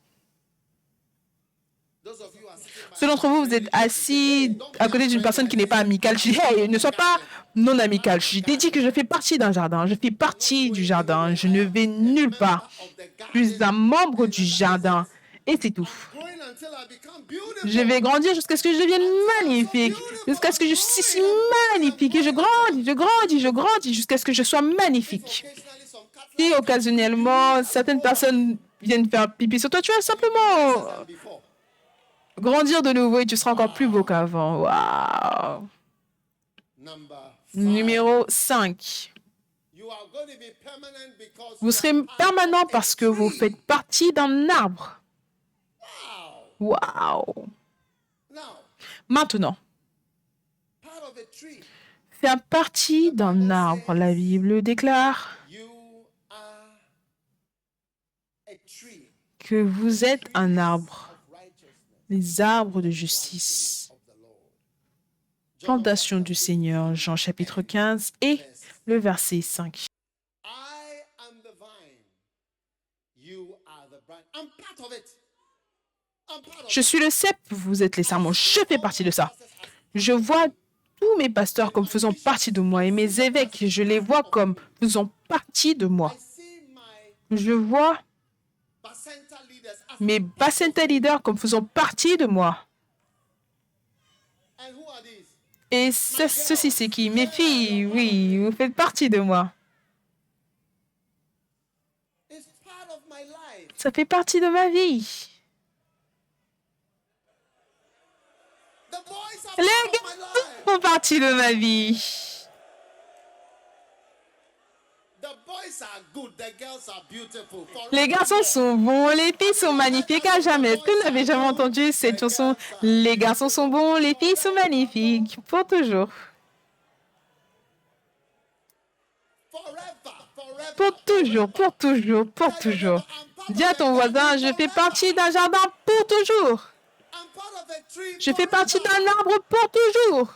Speaker 2: Ceux d'entre vous, vous êtes assis à côté d'une personne qui n'est pas amicale. Je dis, hey, ne sois pas non amical. Je t'ai dit que je fais partie d'un jardin. Je fais partie du jardin. Je ne vais nulle part. Je suis un membre du jardin. Et c'est tout. Je vais grandir jusqu'à ce que je devienne magnifique. Jusqu'à ce que je suis si magnifique. Et je grandis jusqu'à ce que je sois magnifique. Et occasionnellement, certaines personnes viennent faire pipi sur toi. Tu vas simplement grandir de nouveau et tu seras encore plus beau qu'avant. Waouh. Numéro 5. Vous serez permanent parce que vous faites partie d'un arbre. Waouh. Maintenant, faire partie d'un arbre, la Bible déclare que vous êtes un arbre, les arbres de justice. Plantation du Seigneur, Jean chapitre 15 et le verset 5. Je suis le cep, vous êtes les sarments. Je fais partie de ça. Je vois tous mes pasteurs comme faisant partie de moi et mes évêques, je les vois comme faisant partie de moi. Je vois mes Bacenta leaders comme faisant partie de moi. Et ceci, c'est qui? Mes filles, oui, vous faites partie de moi. Ça fait partie de ma vie. Les garçons font partie de ma vie. Les garçons sont bons, les filles sont magnifiques à jamais. Est-ce que vous n'avez jamais entendu cette chanson? Les garçons sont bons, les filles sont magnifiques. Pour toujours. Pour toujours, pour toujours, pour toujours. Dis à ton voisin, je fais partie d'un jardin pour toujours. Je fais partie d'un arbre pour toujours.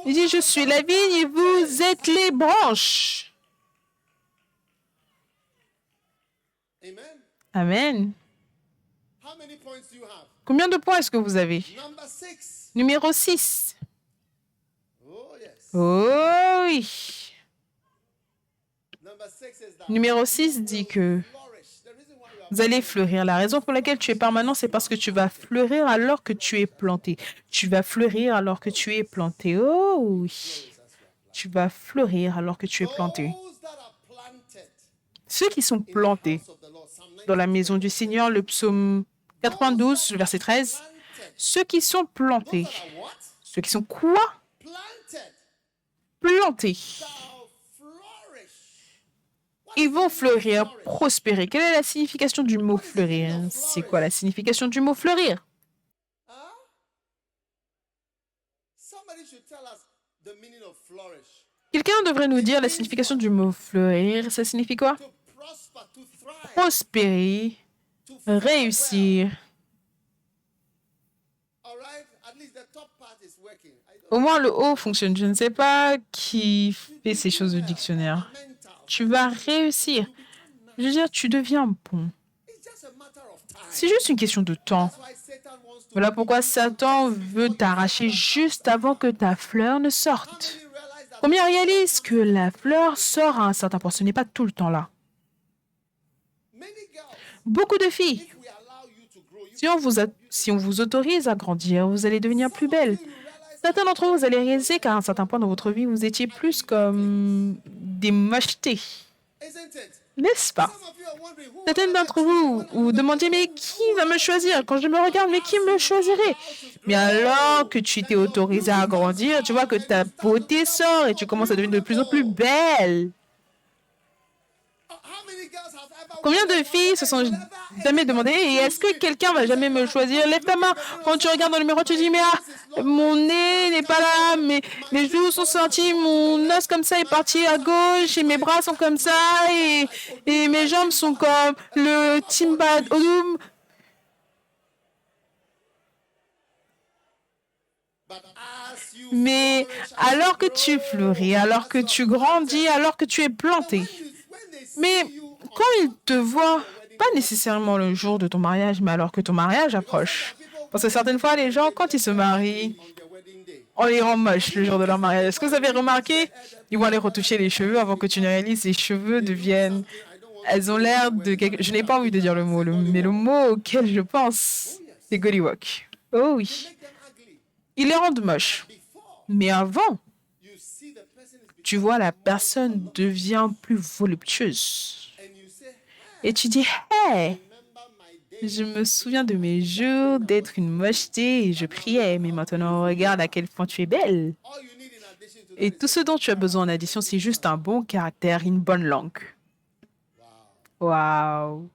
Speaker 2: Il dit, je suis la vigne et vous êtes les branches. Amen. Combien de points est-ce que vous avez? Numéro 6. Oh oui. Numéro 6 dit que vous allez fleurir. La raison pour laquelle tu es permanent, c'est parce que tu vas fleurir alors que tu es planté. Tu vas fleurir alors que tu es planté. Oh oui. Tu vas fleurir alors que tu es planté. Ceux qui sont plantés dans la maison du Seigneur, le psaume 92, verset 13. Ceux qui sont plantés. Ceux qui sont quoi? Plantés. Ils vont fleurir, prospérer. Quelle est la signification du mot fleurir? C'est quoi la signification du mot fleurir? Quelqu'un devrait nous dire la signification du mot fleurir. Ça signifie quoi? Prospérer, réussir. Au moins, le O fonctionne. Je ne sais pas qui fait ces choses au dictionnaire.
Speaker 1: mental.
Speaker 2: Tu vas réussir.
Speaker 1: You become
Speaker 2: Je veux dire, tu deviens bon.
Speaker 1: It's just a matter of
Speaker 2: C'est
Speaker 1: time.
Speaker 2: juste une question de temps.
Speaker 1: That's why Satan wants to
Speaker 2: Voilà
Speaker 1: pick
Speaker 2: pourquoi
Speaker 1: you
Speaker 2: Satan
Speaker 1: just
Speaker 2: veut
Speaker 1: before you
Speaker 2: t'arracher
Speaker 1: start.
Speaker 2: juste avant que ta fleur ne
Speaker 1: How
Speaker 2: sorte.
Speaker 1: many realize that
Speaker 2: Combien réalisent que la fleur sort à un certain point? Ce n'est pas tout le temps là.
Speaker 1: many girls,
Speaker 2: Beaucoup de filles,
Speaker 1: if we allow you to grow, you
Speaker 2: si on vous autorise à grandir, vous allez devenir plus belle.
Speaker 1: you realize
Speaker 2: Certains d'entre vous, vous allez réaliser qu'à un certain point dans votre vie, vous étiez plus comme des mochetés,
Speaker 1: isn't it?
Speaker 2: n'est-ce pas?
Speaker 1: Some of you are wondering who
Speaker 2: Certaines d'entre vous vous demandez, mais qui va me choisir? Quand je me regarde, mais qui me choisirait? Mais alors que tu t'es autorisé à grandir, tu vois que ta beauté sort et tu commences à devenir de plus en plus belle.
Speaker 1: how many girls have ever
Speaker 2: Combien de filles se sont jamais demandé, et est-ce que quelqu'un va jamais me choisir? Lève ta main. Quand tu regardes dans le miroir, tu dis, mais mon nez n'est pas là, mes joues sont sorties, mon os comme ça est parti à gauche, et mes bras sont comme ça, et mes jambes sont comme le Timbad-Odum.
Speaker 1: but as you
Speaker 2: Mais alors que tu fleuris, alors que tu grandis, alors que tu es planté,
Speaker 1: when they see
Speaker 2: mais
Speaker 1: you
Speaker 2: quand ils te voient, pas nécessairement le jour de ton mariage, mais alors que ton mariage approche. Parce que certaines fois, les gens, quand ils se marient,
Speaker 1: on their wedding day,
Speaker 2: on les rend moches le jour de leur mariage. Est-ce que vous avez remarqué? Ils vont aller retoucher les cheveux avant que tu ne réalises. Les cheveux deviennent... Elles ont l'air de quelque... Je n'ai pas envie de dire le mot, mais le mot auquel je pense, c'est gollywog. Oh oui.
Speaker 1: make them ugly.
Speaker 2: Ils les rendent moches.
Speaker 1: Before
Speaker 2: Mais avant,
Speaker 1: you see the person is
Speaker 2: tu vois, la personne devient plus voluptueuse.
Speaker 1: and you say,
Speaker 2: Et tu dis, hey,
Speaker 1: remember my day.
Speaker 2: je me souviens de mes jours d'être une mocheté et je priais, mais maintenant regarde à quel point tu es belle.
Speaker 1: All you need in addition to
Speaker 2: Et tout ce dont tu as besoin en addition, c'est juste un bon caractère, une bonne langue. Waouh.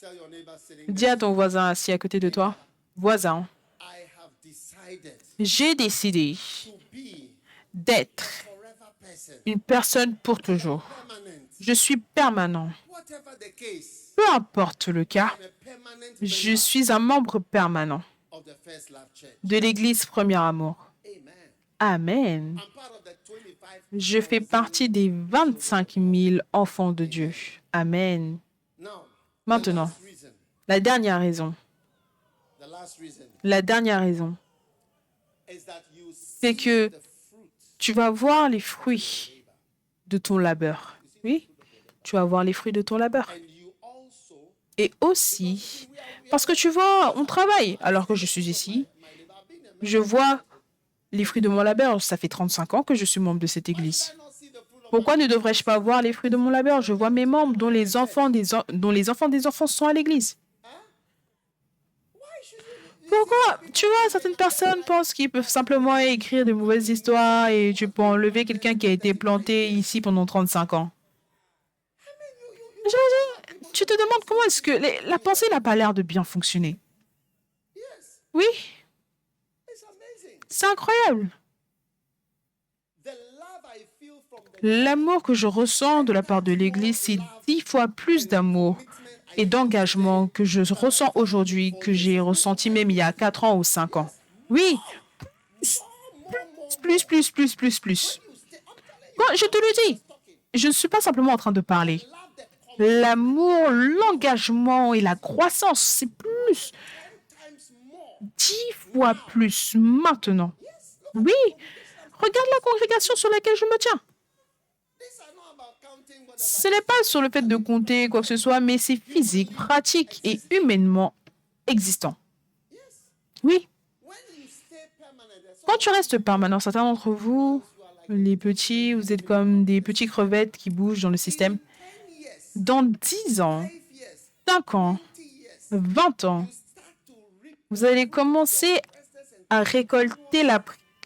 Speaker 1: tell your neighbor sitting,
Speaker 2: Dis à ton voisin assis à côté de toi, voisin,
Speaker 1: I have decided
Speaker 2: j'ai décidé
Speaker 1: to be
Speaker 2: d'être
Speaker 1: forever person,
Speaker 2: une personne pour toujours.
Speaker 1: permanent.
Speaker 2: Je suis permanent.
Speaker 1: Whatever the case,
Speaker 2: Peu importe le cas,
Speaker 1: I'm a permanent
Speaker 2: je
Speaker 1: member
Speaker 2: suis un membre permanent
Speaker 1: of the First Love Church.
Speaker 2: de l'Église Premier Amour.
Speaker 1: Amen.
Speaker 2: Amen.
Speaker 1: I'm part of the 25.
Speaker 2: Je fais partie des 25 000 enfants de Dieu. Amen.
Speaker 1: Now,
Speaker 2: Maintenant,
Speaker 1: last reason,
Speaker 2: la dernière raison,
Speaker 1: the last reason
Speaker 2: la dernière raison,
Speaker 1: is that you
Speaker 2: c'est
Speaker 1: see
Speaker 2: que
Speaker 1: the fruit.
Speaker 2: tu vas voir les fruits de ton labeur. Oui, tu vas voir les fruits de ton labeur.
Speaker 1: And you also,
Speaker 2: Et aussi, parce que tu vois, on travaille. Alors que je suis ici, je vois les fruits de mon labeur. Ça fait 35 ans que je suis membre de cette église.
Speaker 1: I not see the fruit of
Speaker 2: Pourquoi ne devrais-je pas voir les fruits de mon labeur? Je vois mes membres dont les enfants des enfants sont à l'église. Pourquoi? Tu vois, certaines personnes pensent qu'ils peuvent simplement écrire de mauvaises histoires et tu peux enlever quelqu'un qui a été planté ici pendant 35 ans. Je veux dire, tu te demandes comment est-ce que la pensée n'a pas l'air de bien fonctionner.
Speaker 1: yes,
Speaker 2: Oui,
Speaker 1: it's amazing.
Speaker 2: c'est incroyable.
Speaker 1: The love I feel from the
Speaker 2: L'amour que je ressens de la part de l'Église, c'est 10 fois plus d'amour et d'engagement que je ressens aujourd'hui, que j'ai ressenti même il y a 4 ans ou 5 ans. Oui, plus.
Speaker 1: you stay. I'm telling you,
Speaker 2: Quand je te le dis, je ne suis pas simplement en train de parler.
Speaker 1: love the
Speaker 2: L'amour, l'engagement et la croissance, c'est plus,
Speaker 1: 10 times more.
Speaker 2: 10 fois plus maintenant. Oui, regarde la congrégation sur laquelle je me tiens.
Speaker 1: These are not about counting whatever.
Speaker 2: Ce n'est pas sur le fait de compter quoi que ce soit, mais c'est physique, pratique et humainement existant. Oui,
Speaker 1: When you stay permanent, there's
Speaker 2: quand tu restes permanent, certains d'entre vous, les petits, vous êtes comme des petits crevettes qui bougent dans le système.
Speaker 1: 10 years,
Speaker 2: Dans 10 ans,
Speaker 1: 5 years,
Speaker 2: 5 ans,
Speaker 1: 20 years,
Speaker 2: 20 ans,
Speaker 1: start to reap
Speaker 2: vous allez commencer à récolter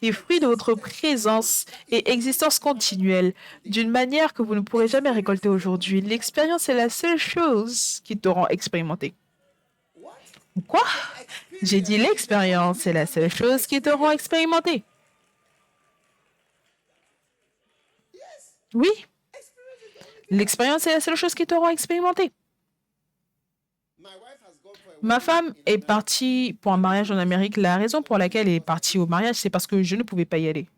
Speaker 2: les fruits de votre présence et existence continuelle d'une manière que vous ne pourrez jamais récolter aujourd'hui. L'expérience est la seule chose qui te rend expérimenté. Quoi? J'ai dit l'expérience est la seule chose qui te rend expérimenté. Oui, l'expérience est la seule chose qui te rend expérimenté.
Speaker 1: My wife has gone for a
Speaker 2: Ma femme est partie pour un mariage en Amérique. La raison pour laquelle elle est partie au mariage, c'est parce que je ne pouvais pas y aller.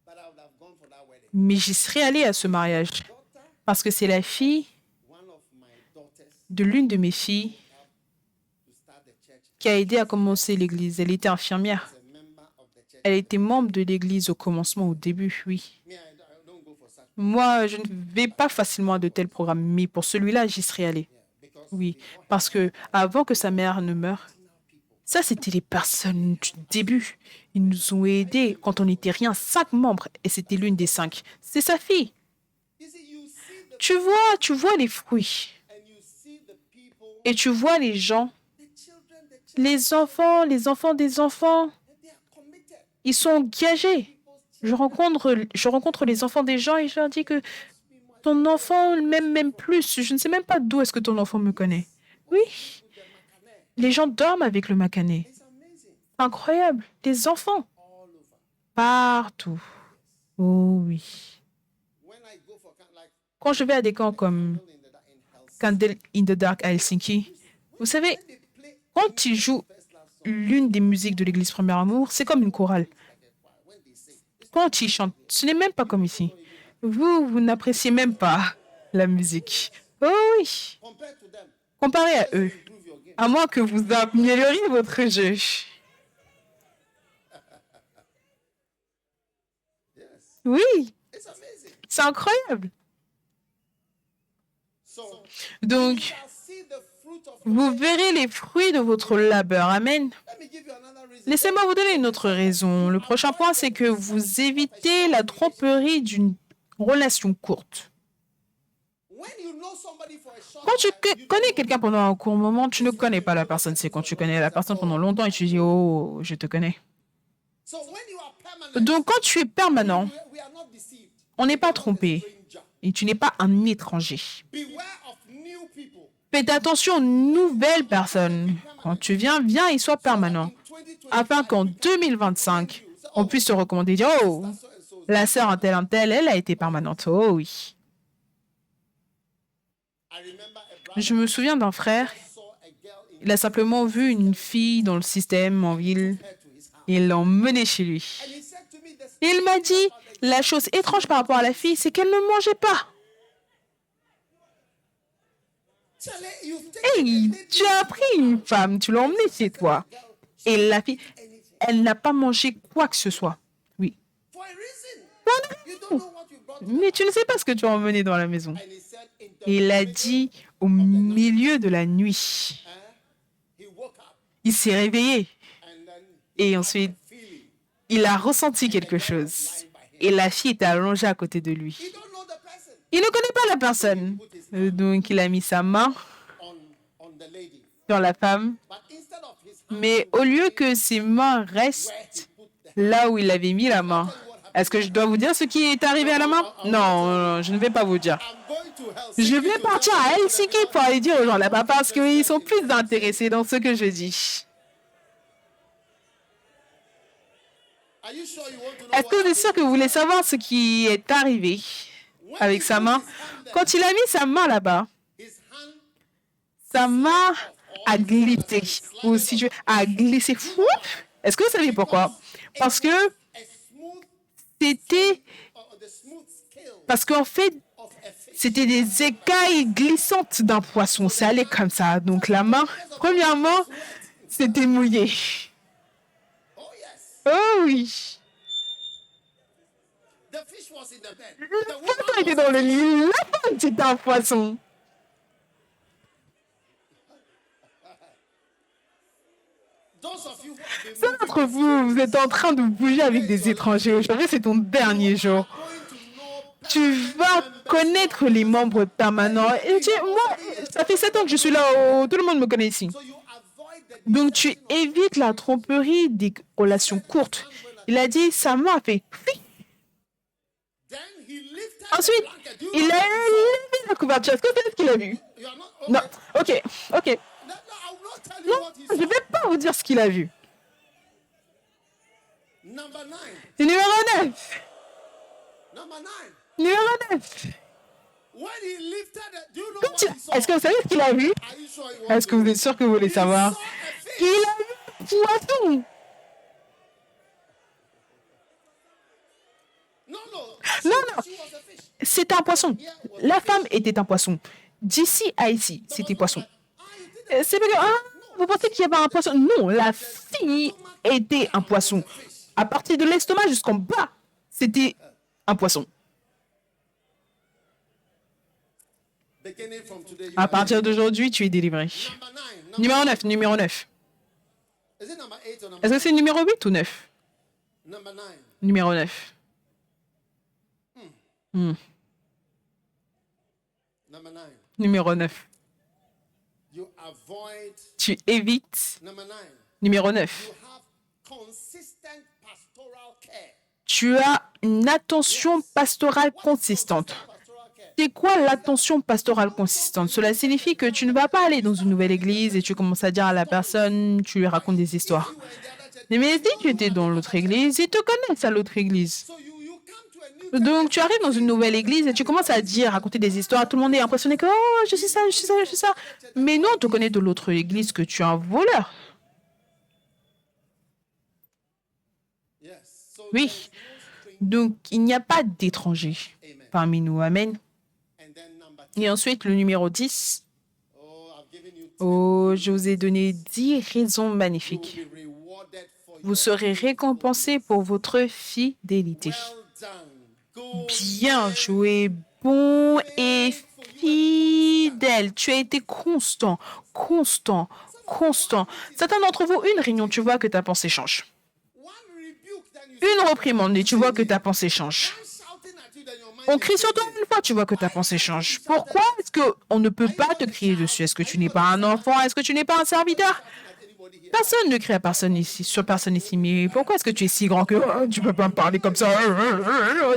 Speaker 1: but I would have gone for that wedding.
Speaker 2: Mais j'y serais allée à ce mariage
Speaker 1: Daughter,
Speaker 2: parce que c'est la fille
Speaker 1: one of my daughters,
Speaker 2: de l'une de mes filles
Speaker 1: to start the church,
Speaker 2: qui a aidé à commencer l'église. Elle était infirmière.
Speaker 1: is a member of the church.
Speaker 2: Elle était membre de l'église au commencement, au début, oui.
Speaker 1: Me, I don't go for such.
Speaker 2: Moi, je ne vais pas facilement à de tels programmes, mais pour celui-là, j'y serais allée.
Speaker 1: Because
Speaker 2: Oui, parce que avant que sa mère ne meure, ça, c'était les personnes du début. Ils nous ont aidés quand on n'était rien, 5 membres, et c'était l'une des 5. C'est sa fille.
Speaker 1: you see, you see the
Speaker 2: Tu vois les fruits,
Speaker 1: and you see the people,
Speaker 2: et tu vois les gens,
Speaker 1: the children,
Speaker 2: les enfants des enfants,
Speaker 1: they are committed.
Speaker 2: ils sont engagés. Je rencontre les enfants des gens et je leur dis que ton enfant m'aime même plus. Je ne sais même pas d'où est-ce que ton enfant me connaît. Oui,
Speaker 1: With the Macanese,
Speaker 2: les gens dorment avec le macané.
Speaker 1: it's amazing.
Speaker 2: Incroyable. Des enfants
Speaker 1: All over.
Speaker 2: partout. Oh oui.
Speaker 1: When I go for like
Speaker 2: Quand je vais à des camps comme
Speaker 1: in
Speaker 2: Candle in the Dark à Helsinki, vous savez,
Speaker 1: they play
Speaker 2: quand ils jouent
Speaker 1: first love song
Speaker 2: l'une des musiques de l'église Premier Amour, c'est comme une chorale.
Speaker 1: when they sing.
Speaker 2: Quand ils chantent, ce n'est même pas comme ici. Vous n'appréciez même pas la musique. Oh oui,
Speaker 1: Compared to them,
Speaker 2: comparé à eux,
Speaker 1: improve your game.
Speaker 2: à moins que vous amélioriez votre jeu.
Speaker 1: Yes.
Speaker 2: Oui,
Speaker 1: It's amazing.
Speaker 2: c'est incroyable.
Speaker 1: So
Speaker 2: Donc,
Speaker 1: shall see the fruit of
Speaker 2: vous verrez les fruits de votre labeur. Amen.
Speaker 1: let me give you another reason.
Speaker 2: Laissez-moi vous donner une autre raison. Le prochain point, c'est que vous évitez la tromperie d'une relation courte.
Speaker 1: When you know somebody for a short
Speaker 2: Quand tu
Speaker 1: time, you
Speaker 2: connais quelqu'un pendant un court moment, tu ne connais pas la personne. C'est quand tu connais la personne pendant longtemps et tu dis, oh, je te connais.
Speaker 1: so when you are permanent,
Speaker 2: Donc, quand tu es permanent,
Speaker 1: we are not deceived.
Speaker 2: on n'est pas trompé
Speaker 1: Stranger.
Speaker 2: et tu n'es pas un étranger.
Speaker 1: Beware of new people.
Speaker 2: Faites attention aux nouvelles personnes. Quand tu viens et sois permanent.
Speaker 1: In 2020,
Speaker 2: Afin qu'en 2025, on puisse te recommander, dire, oh,
Speaker 1: so and so.
Speaker 2: la sœur un tel, elle a été permanente. Oh oui.
Speaker 1: I remember a brother
Speaker 2: Je me souviens d'un frère,
Speaker 1: saw a girl in
Speaker 2: il a simplement vu une fille dans le système en ville
Speaker 1: her to his house.
Speaker 2: et il l'a emmenée chez lui.
Speaker 1: And he said to me, this
Speaker 2: Et il m'a dit, la chose étrange par rapport à la fille, c'est qu'elle ne mangeait pas.
Speaker 1: Charlie, you've taken
Speaker 2: Hey, tu as pris une femme, tu l'as emmenée chez toi. Et la fille, elle n'a pas mangé quoi que ce soit. Oui.
Speaker 1: for a reason.
Speaker 2: Voilà.
Speaker 1: You don't know what you brought.
Speaker 2: Mais tu ne sais pas ce que tu as emmené dans la maison.
Speaker 1: And he said, in the
Speaker 2: Et il a dit au milieu de la nuit.
Speaker 1: he woke up
Speaker 2: Il s'est réveillé
Speaker 1: and then
Speaker 2: et ensuite
Speaker 1: feeling.
Speaker 2: il a ressenti quelque chose. Et la fille était allongée à côté de lui.
Speaker 1: You don't know the person
Speaker 2: Il ne connaît pas la personne. Donc il a mis sa main
Speaker 1: on the lady.
Speaker 2: sur la femme.
Speaker 1: But instead of his hand
Speaker 2: Mais au lieu que ses mains restent
Speaker 1: where he put the
Speaker 2: là où il avait mis la main, est-ce que je dois vous dire ce qui est arrivé à la main? Non, je ne vais pas vous dire.
Speaker 1: I'm going to Helsinki
Speaker 2: Je vais
Speaker 1: to
Speaker 2: partir à Helsinki pour aller dire aux gens là-bas parce qu'ils sont plus intéressés dans ce que je dis.
Speaker 1: Are you sure you want to know
Speaker 2: Est-ce que vous êtes sûr que vous voulez savoir ce qui est arrivé avec sa main? Quand il a mis sa main là-bas,
Speaker 1: his hand
Speaker 2: sa main a glissé. Ou si tu veux, a glissé. Fou. Est-ce que vous savez pourquoi? Parce que
Speaker 1: a smooth
Speaker 2: c'était...
Speaker 1: the smooth scale
Speaker 2: Parce qu'en fait,
Speaker 1: of a fish.
Speaker 2: c'était des écailles glissantes d'un poisson. Ça allait comme ça. Donc la main, premièrement, c'était mouillé.
Speaker 1: Oh yes.
Speaker 2: Oh oui.
Speaker 1: The fish was in the bed.
Speaker 2: Le
Speaker 1: The
Speaker 2: poisson
Speaker 1: woman
Speaker 2: était dans le lit. La femme, c'était un poisson.
Speaker 1: those of you who have been
Speaker 2: Certains d'entre vous, vous êtes en train de bouger avec des étrangers. Aujourd'hui, c'est ton dernier jour.
Speaker 1: going to know
Speaker 2: Tu vas connaître les membres permanents. Et moi, ça fait 7 ans que je suis là. Oh, tout le monde me connaît ici.
Speaker 1: so you avoid the
Speaker 2: Donc, tu évites la tromperie des relations courtes. Il a dit, sa main a fait... flic.
Speaker 1: then he lifted
Speaker 2: Ensuite,
Speaker 1: the blanket. You
Speaker 2: il a levé la couverture. Est-ce que c'est ce qu'il a vu?
Speaker 1: you are not okay.
Speaker 2: Non. Ok. Ok.
Speaker 1: No, I will not tell you
Speaker 2: Non,
Speaker 1: what he
Speaker 2: je
Speaker 1: saw.
Speaker 2: ne vais pas vous dire ce qu'il a vu.
Speaker 1: Number 9.
Speaker 2: C'est numéro 9.
Speaker 1: Number 9.
Speaker 2: Numéro 9.
Speaker 1: when he lifted it, do you know what he saw?
Speaker 2: Est-ce que vous savez ce qu'il a vu?
Speaker 1: Are you sure you want
Speaker 2: Est-ce que
Speaker 1: to
Speaker 2: vous
Speaker 1: know?
Speaker 2: êtes sûr que vous voulez
Speaker 1: He
Speaker 2: savoir?
Speaker 1: saw a fish.
Speaker 2: Il a vu un poisson.
Speaker 1: No, no.
Speaker 2: Non, non,
Speaker 1: She was a fish.
Speaker 2: c'était un poisson. La femme était un poisson. D'ici à ici, c'était poisson.
Speaker 1: Ah, you did that.
Speaker 2: C'est pas que, ah, vous pensez qu'il y avait un poisson? Non, la fille était un poisson. À partir de l'estomac jusqu'en bas, c'était un poisson.
Speaker 1: Beginning from today, you
Speaker 2: À
Speaker 1: are
Speaker 2: partir d'aujourd'hui, tu es délivré.
Speaker 1: number 9.
Speaker 2: Numéro 9, numéro 9.
Speaker 1: Is it number 8 or number
Speaker 2: Est-ce que c'est numéro 8 ou 9?
Speaker 1: Number 9.
Speaker 2: Numéro 9.
Speaker 1: Number 9.
Speaker 2: Numéro 9.
Speaker 1: You avoid.
Speaker 2: Tu évites.
Speaker 1: Number 9.
Speaker 2: Numéro 9.
Speaker 1: You have consistent pastoral care.
Speaker 2: Tu as une attention pastorale consistante.
Speaker 1: Pastoral care.
Speaker 2: C'est quoi l'attention pastorale consistante? Cela signifie que tu ne vas pas aller dans une nouvelle église et tu commences à dire à la personne, tu lui racontes des histoires.
Speaker 1: You were in the other church.
Speaker 2: Mais si tu étais dans l'autre église, ils te connaissent à l'autre église.
Speaker 1: So you come to a new
Speaker 2: Donc tu arrives dans une nouvelle église et tu commences à dire, raconter des histoires. Tout le monde est impressionné que oh, je suis ça, je suis ça, je suis ça. Mais non, on te connaît de l'autre église que tu es un voleur.
Speaker 1: Yes. So
Speaker 2: Oui.
Speaker 1: there's no string.
Speaker 2: Donc il n'y a pas d'étrangers parmi nous. Amen.
Speaker 1: And then number 10.
Speaker 2: Et ensuite, le numéro 10.
Speaker 1: Oh, I've given you 10.
Speaker 2: Oh, je vous ai donné 10 raisons
Speaker 1: You
Speaker 2: magnifiques.
Speaker 1: will be rewarded for
Speaker 2: Vous
Speaker 1: your
Speaker 2: serez récompensé pour votre fidélité.
Speaker 1: well done. Good.
Speaker 2: Bien joué, bon et fidèle. Tu as été constant, constant, constant. Certains d'entre vous, une réunion, tu vois que ta pensée change.
Speaker 1: One rebuke, then you
Speaker 2: Une reprimande et tu vois que ta pensée change.
Speaker 1: shouting at you, then your mind
Speaker 2: On
Speaker 1: is
Speaker 2: crie sur toi une fois, tu vois que ta pensée change. Pourquoi est-ce qu'on ne peut pas te crier dessus? Est-ce que tu n'es pas un enfant? Est-ce que tu n'es pas un serviteur?
Speaker 1: at anybody here.
Speaker 2: Personne ne crie à personne ici, sur personne ici. Mais pourquoi est-ce que tu es si grand que oh, tu peux pas me parler comme ça?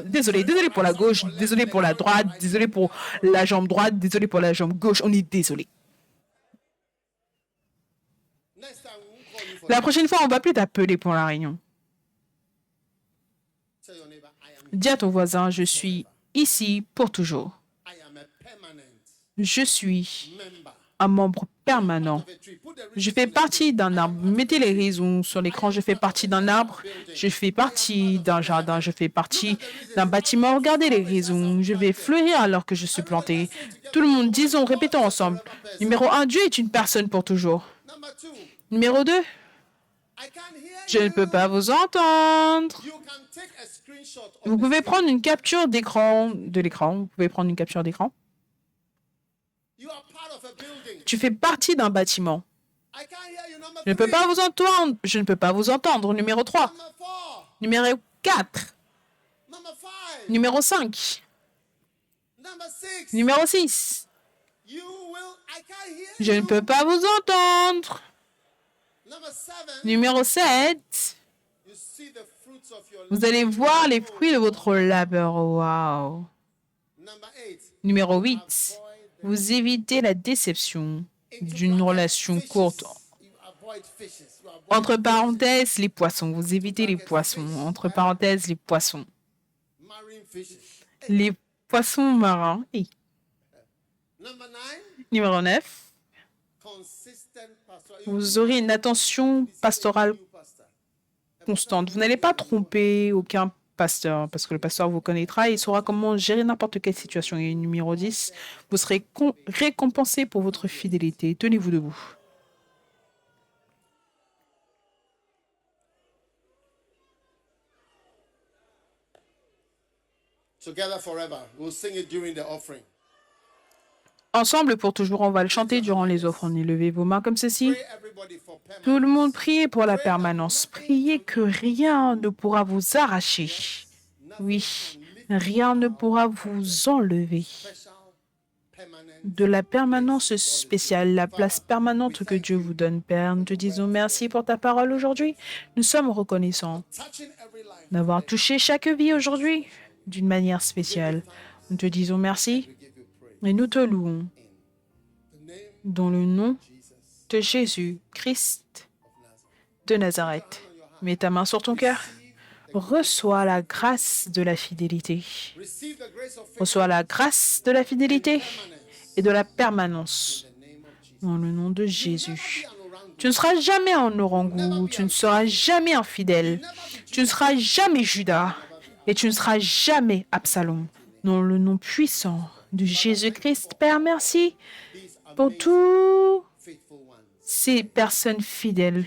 Speaker 2: Désolé, désolé pour la gauche, désolé pour la droite, désolé pour la jambe droite, désolé pour la jambe gauche. On est désolé.
Speaker 1: Next time, we won't call you for
Speaker 2: La prochaine fois, on va plus t'appeler pour la réunion.
Speaker 1: Tell your neighbor,
Speaker 2: Dis à ton voisin, je suis ici pour toujours.
Speaker 1: I am a permanent
Speaker 2: Je suis
Speaker 1: member
Speaker 2: un membre permanent.
Speaker 1: of a tree. Put the
Speaker 2: Je fais partie d'un arbre. Mettez les raisons sur l'écran. Je fais partie d'un arbre. Je fais partie d'un jardin. Je fais partie d'un bâtiment. Regardez les raisons. Je vais fleurir alors que je suis planté. Tout le monde, disons, répétons ensemble. Numéro 1, Dieu est une personne pour toujours.
Speaker 1: number 2.
Speaker 2: Numéro 2,
Speaker 1: I can't hear
Speaker 2: je ne peux pas vous entendre.
Speaker 1: You can take a screenshot of
Speaker 2: Vous pouvez prendre une capture d'écran de l'écran. Vous pouvez prendre une capture d'écran.
Speaker 1: You are part of a building.
Speaker 2: Tu fais partie d'un bâtiment.
Speaker 1: I can't hear you. Number
Speaker 2: Je ne peux
Speaker 1: 3.
Speaker 2: pas vous entendre. Je ne peux pas vous entendre. Numéro 3.
Speaker 1: Number 4.
Speaker 2: Numéro 4.
Speaker 1: Number 5.
Speaker 2: Numéro 5.
Speaker 1: Number 6.
Speaker 2: Numéro 6.
Speaker 1: You will. I can't hear
Speaker 2: Je
Speaker 1: you.
Speaker 2: ne peux pas vous entendre.
Speaker 1: Number 7.
Speaker 2: Numéro 7.
Speaker 1: You see the fruits of your
Speaker 2: Vous allez voir les fruits de votre labeur. Wow.
Speaker 1: Number 8.
Speaker 2: Numéro 8. Vous évitez la déception d'une relation courte.
Speaker 1: You avoid fishes. You avoid
Speaker 2: Entre parenthèses, les poissons. Vous évitez les poissons. Entre parenthèses, les poissons.
Speaker 1: marine fishes.
Speaker 2: Les poissons marins. Et
Speaker 1: Number 9.
Speaker 2: numéro 9.
Speaker 1: Consistent pastoral.
Speaker 2: Vous aurez une attention pastorale
Speaker 1: You pastor.
Speaker 2: constante. Vous n'allez pas tromper aucun pasteur parce que le pasteur vous connaîtra et il saura comment gérer n'importe quelle situation. Et numéro 10, vous serez récompensé pour votre fidélité. Tenez-vous debout.
Speaker 1: Together forever. We'll sing it during the offering.
Speaker 2: Ensemble pour toujours, on va le chanter durant les offrandes. Levez vos mains comme ceci.
Speaker 1: Pray everybody for permanence.
Speaker 2: Tout le monde, priez pour la permanence. Priez que rien ne pourra vous arracher. Oui, rien ne pourra vous enlever
Speaker 1: Special permanent.
Speaker 2: de la permanence spéciale, la place permanente que Dieu vous donne, Père. Nous te disons merci pour ta parole aujourd'hui. Nous sommes reconnaissants
Speaker 1: Touching every life.
Speaker 2: d'avoir touché chaque vie aujourd'hui d'une manière spéciale. Nous te disons merci
Speaker 1: We give you praise.
Speaker 2: et nous te louons
Speaker 1: The name
Speaker 2: dans le nom
Speaker 1: of Jesus
Speaker 2: de Jésus, Christ
Speaker 1: of Nazareth.
Speaker 2: de Nazareth. Mets ta main sur ton cœur. reçois la grâce de la fidélité.
Speaker 1: Receive the grace of faith
Speaker 2: Reçois la grâce de la fidélité
Speaker 1: permanence
Speaker 2: et de la permanence.
Speaker 1: in the name of Jesus.
Speaker 2: Dans le nom de
Speaker 1: Never
Speaker 2: Jésus.
Speaker 1: be an orangu.
Speaker 2: Tu ne seras jamais un orangou, tu ne seras jamais infidèle, tu ne seras jamais Judas et tu ne seras jamais Absalom. Dans le nom puissant de Jésus-Christ, Père, merci
Speaker 1: These
Speaker 2: pour
Speaker 1: amazing,
Speaker 2: tous
Speaker 1: faithful ones.
Speaker 2: ces personnes fidèles.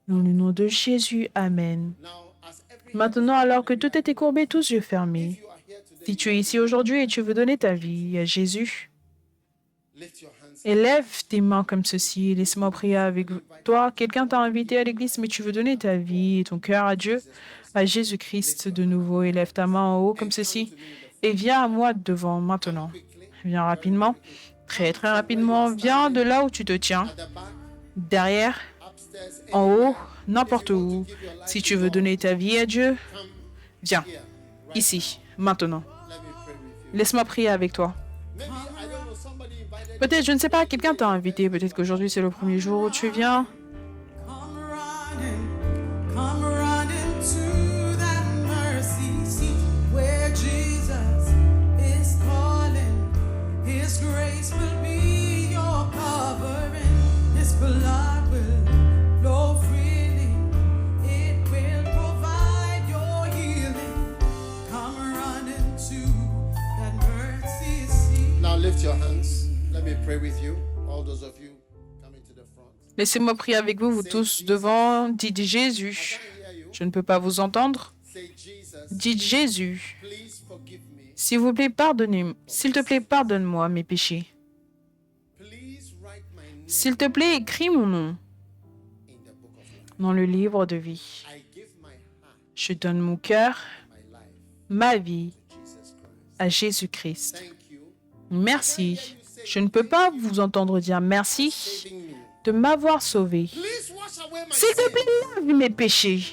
Speaker 2: Dans le nom de Jésus, Amen.
Speaker 1: Now, as every
Speaker 2: Maintenant, alors que tout est écourbé, tous yeux fermés,
Speaker 1: you are here today,
Speaker 2: si tu es ici aujourd'hui et tu veux donner ta vie à Jésus,
Speaker 1: lift your hands.
Speaker 2: élève tes mains comme ceci. Laisse-moi prier avec toi. Quelqu'un t'a invité à l'église, mais tu veux donner ta vie et ton cœur à Dieu, à Jésus-Christ de nouveau. Élève ta main en haut comme ceci et viens à moi devant maintenant. Viens rapidement, très très rapidement. Viens de là où tu te tiens,
Speaker 1: At the back,
Speaker 2: derrière,
Speaker 1: upstairs,
Speaker 2: en haut,
Speaker 1: anywhere.
Speaker 2: n'importe où. Si tu veux donner ta vie à Dieu,
Speaker 1: Come
Speaker 2: viens,
Speaker 1: here.
Speaker 2: ici, maintenant.
Speaker 1: Let me pray with you.
Speaker 2: Laisse-moi prier avec toi.
Speaker 1: Maybe, I don't know, somebody invited
Speaker 2: Peut-être, je ne sais pas, quelqu'un t'a invité. Peut-être qu'aujourd'hui, c'est le premier jour où tu viens.
Speaker 3: Come running to that mercy seat where Jesus is calling. His grace will be your covering. His blood will flow freely. It will provide your healing. Come running to that mercy seat.
Speaker 1: Now lift your hands. Let me pray with you. All those of you coming to the front.
Speaker 2: Laissez-moi prier avec vous, vous tous devant. Dites Jésus.
Speaker 1: I hear you.
Speaker 2: Je ne peux pas vous entendre.
Speaker 1: Say, Jesus,
Speaker 2: Dites Jésus.
Speaker 1: please forgive me.
Speaker 2: S'il vous plaît, pardonnez. S'il te plaît, pardonne-moi mes péchés.
Speaker 1: Please write my name
Speaker 2: S'il te plaît, écris mon nom
Speaker 1: in the book of life.
Speaker 2: dans le livre de vie.
Speaker 1: I give my heart,
Speaker 2: Je donne mon cœur,
Speaker 1: my life
Speaker 2: ma vie
Speaker 1: to Jesus Christ.
Speaker 2: à Jésus-Christ.
Speaker 1: Thank you
Speaker 2: Merci. Je ne peux pas vous entendre dire merci
Speaker 1: for saving me.
Speaker 2: de m'avoir sauvé.
Speaker 1: Please wash away my
Speaker 2: S'il te
Speaker 1: sin.
Speaker 2: plaît, lave mes péchés.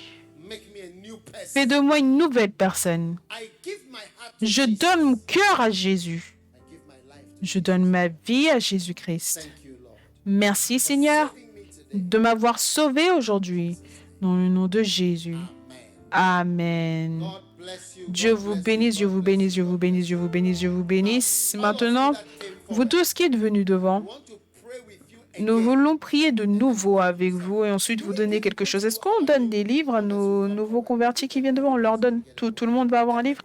Speaker 1: Make me a new person.
Speaker 2: Fais de moi une nouvelle personne.
Speaker 1: I give my heart to
Speaker 2: Je
Speaker 1: Jesus.
Speaker 2: donne mon cœur à Jésus.
Speaker 1: I give my life to
Speaker 2: Je donne ma vie à Jésus-Christ.
Speaker 1: Thank you, Lord.
Speaker 2: Merci Seigneur
Speaker 1: Saving me today.
Speaker 2: de m'avoir sauvé aujourd'hui. Dans le nom de Jésus. Amen.
Speaker 1: God bless you.
Speaker 2: Dieu
Speaker 1: God
Speaker 2: vous
Speaker 1: bless
Speaker 2: bénisse,
Speaker 1: you.
Speaker 2: Dieu vous bénisse, Dieu vous bénisse, Dieu vous bénisse, Dieu vous bénisse. Maintenant, vous tous qui êtes venus devant,
Speaker 1: I want to pray with you
Speaker 2: nous
Speaker 1: again.
Speaker 2: voulons prier de nouveau avec vous et ensuite vous donner quelque chose. Est-ce qu'on donne des livres à nos nouveaux convertis qui viennent devant? On leur donne. Tout le monde va avoir un livre?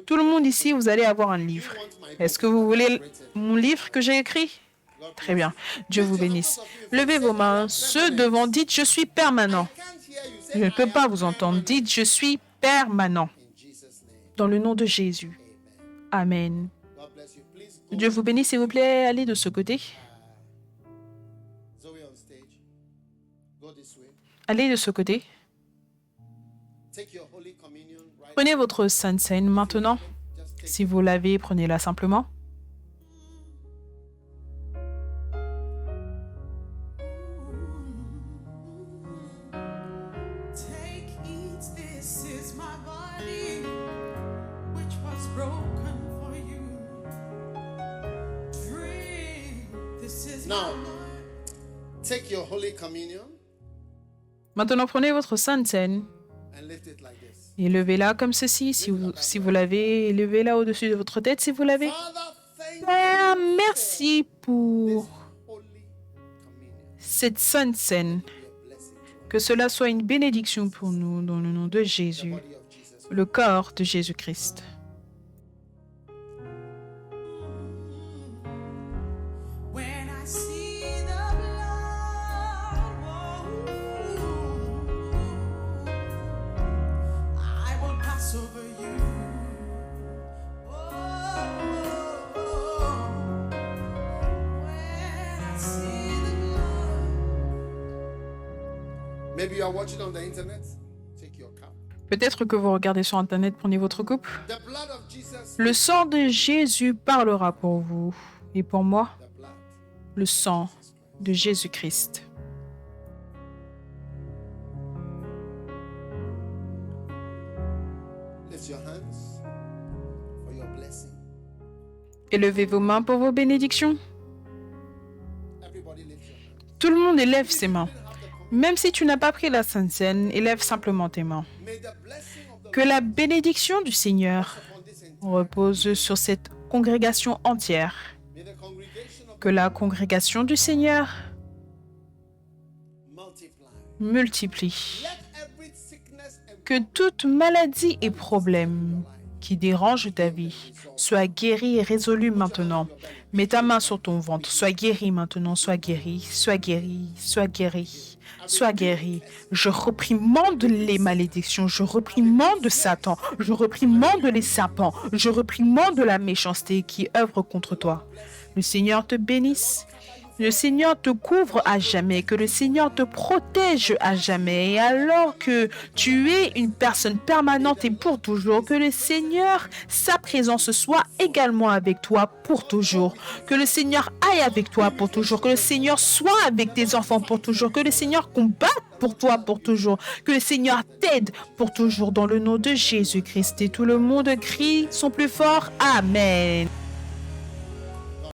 Speaker 2: Tout le monde ici, vous allez avoir un livre. Est-ce que vous voulez mon livre que j'ai écrit? Très bien. Dieu vous bénisse. Levez vos mains. Ceux devant, dites, je suis permanent.
Speaker 1: Can't hear you. Say,
Speaker 2: Je ne peux pas vous entendre. Dites, je suis permanent.
Speaker 1: in Jesus' name.
Speaker 2: Dans le nom de Jésus. Amen.
Speaker 1: God bless you. Please go.
Speaker 2: Dieu vous bénisse, s'il vous plaît. Allez de ce côté.
Speaker 1: Zoe on stage. Go this way.
Speaker 2: Allez de ce côté.
Speaker 1: Take your Holy Communion right
Speaker 2: Prenez votre Sainte Seine maintenant.
Speaker 1: Just take
Speaker 2: Si vous l'avez, prenez-la simplement.
Speaker 3: Take, eat, this is my body, which was broken for you. Drink, this is
Speaker 1: Now.
Speaker 3: my blood.
Speaker 1: Take your Holy Communion
Speaker 2: Maintenant, prenez votre Sainte Seine
Speaker 1: and lift it like this.
Speaker 2: et levez-la comme ceci. Si vous l'avez, levez-la au-dessus de votre tête si vous l'avez.
Speaker 1: Father, thank
Speaker 2: Père, merci pour
Speaker 1: you. Holy Communion.
Speaker 2: cette Sainte Seine.
Speaker 1: Be a blessing to us.
Speaker 2: Que cela soit une bénédiction pour nous dans le nom de Jésus,
Speaker 1: Body of Jesus.
Speaker 2: le corps de Jésus-Christ.
Speaker 3: When I see the blood, I will pass over you. When I see the blood.
Speaker 1: Maybe you are watching on the internet. Take your cup.
Speaker 2: Peut-être que vous regardez sur Internet, prenez votre coupe.
Speaker 1: The blood of Jesus.
Speaker 2: Le sang de Jésus parlera pour vous et pour moi,
Speaker 1: The blood.
Speaker 2: le sang de Jésus-Christ.
Speaker 1: Lift your hands for your blessing.
Speaker 2: Élevez vos mains pour vos bénédictions.
Speaker 1: Everybody lift your hands.
Speaker 2: Tout le monde élève ses mains. Même si tu n'as pas pris la Sainte Seine, élève simplement tes mains.
Speaker 1: May the blessing of the
Speaker 2: Que la bénédiction du Seigneur
Speaker 1: Lord upon this entire.
Speaker 2: repose sur cette congrégation entière.
Speaker 1: May the congregation of
Speaker 2: Que la congrégation du Seigneur
Speaker 1: multiply.
Speaker 2: multiplie.
Speaker 1: Let every sickness and
Speaker 2: Que toute maladie et problème qui dérange ta vie soit guéri et résolu maintenant. Mets ta main sur ton ventre. Sois guéri maintenant. Sois guéri. Sois guéri. Sois guéri. Sois guéri. Je reprimande les malédictions. Je reprimande Satan. Je reprimande les serpents. Je reprimande la méchanceté qui œuvre contre toi. Le Seigneur te bénisse. Le Seigneur te couvre à jamais, que le Seigneur te protège à jamais. Et alors que tu es une personne permanente et pour toujours, que le Seigneur, sa présence soit également avec toi pour toujours. Que le Seigneur aille avec toi pour toujours. Que le Seigneur soit avec tes enfants pour toujours. Que le Seigneur combatte pour toi pour toujours. Que le Seigneur t'aide pour toujours dans le nom de Jésus-Christ. Et tout le monde crie son plus fort. Amen.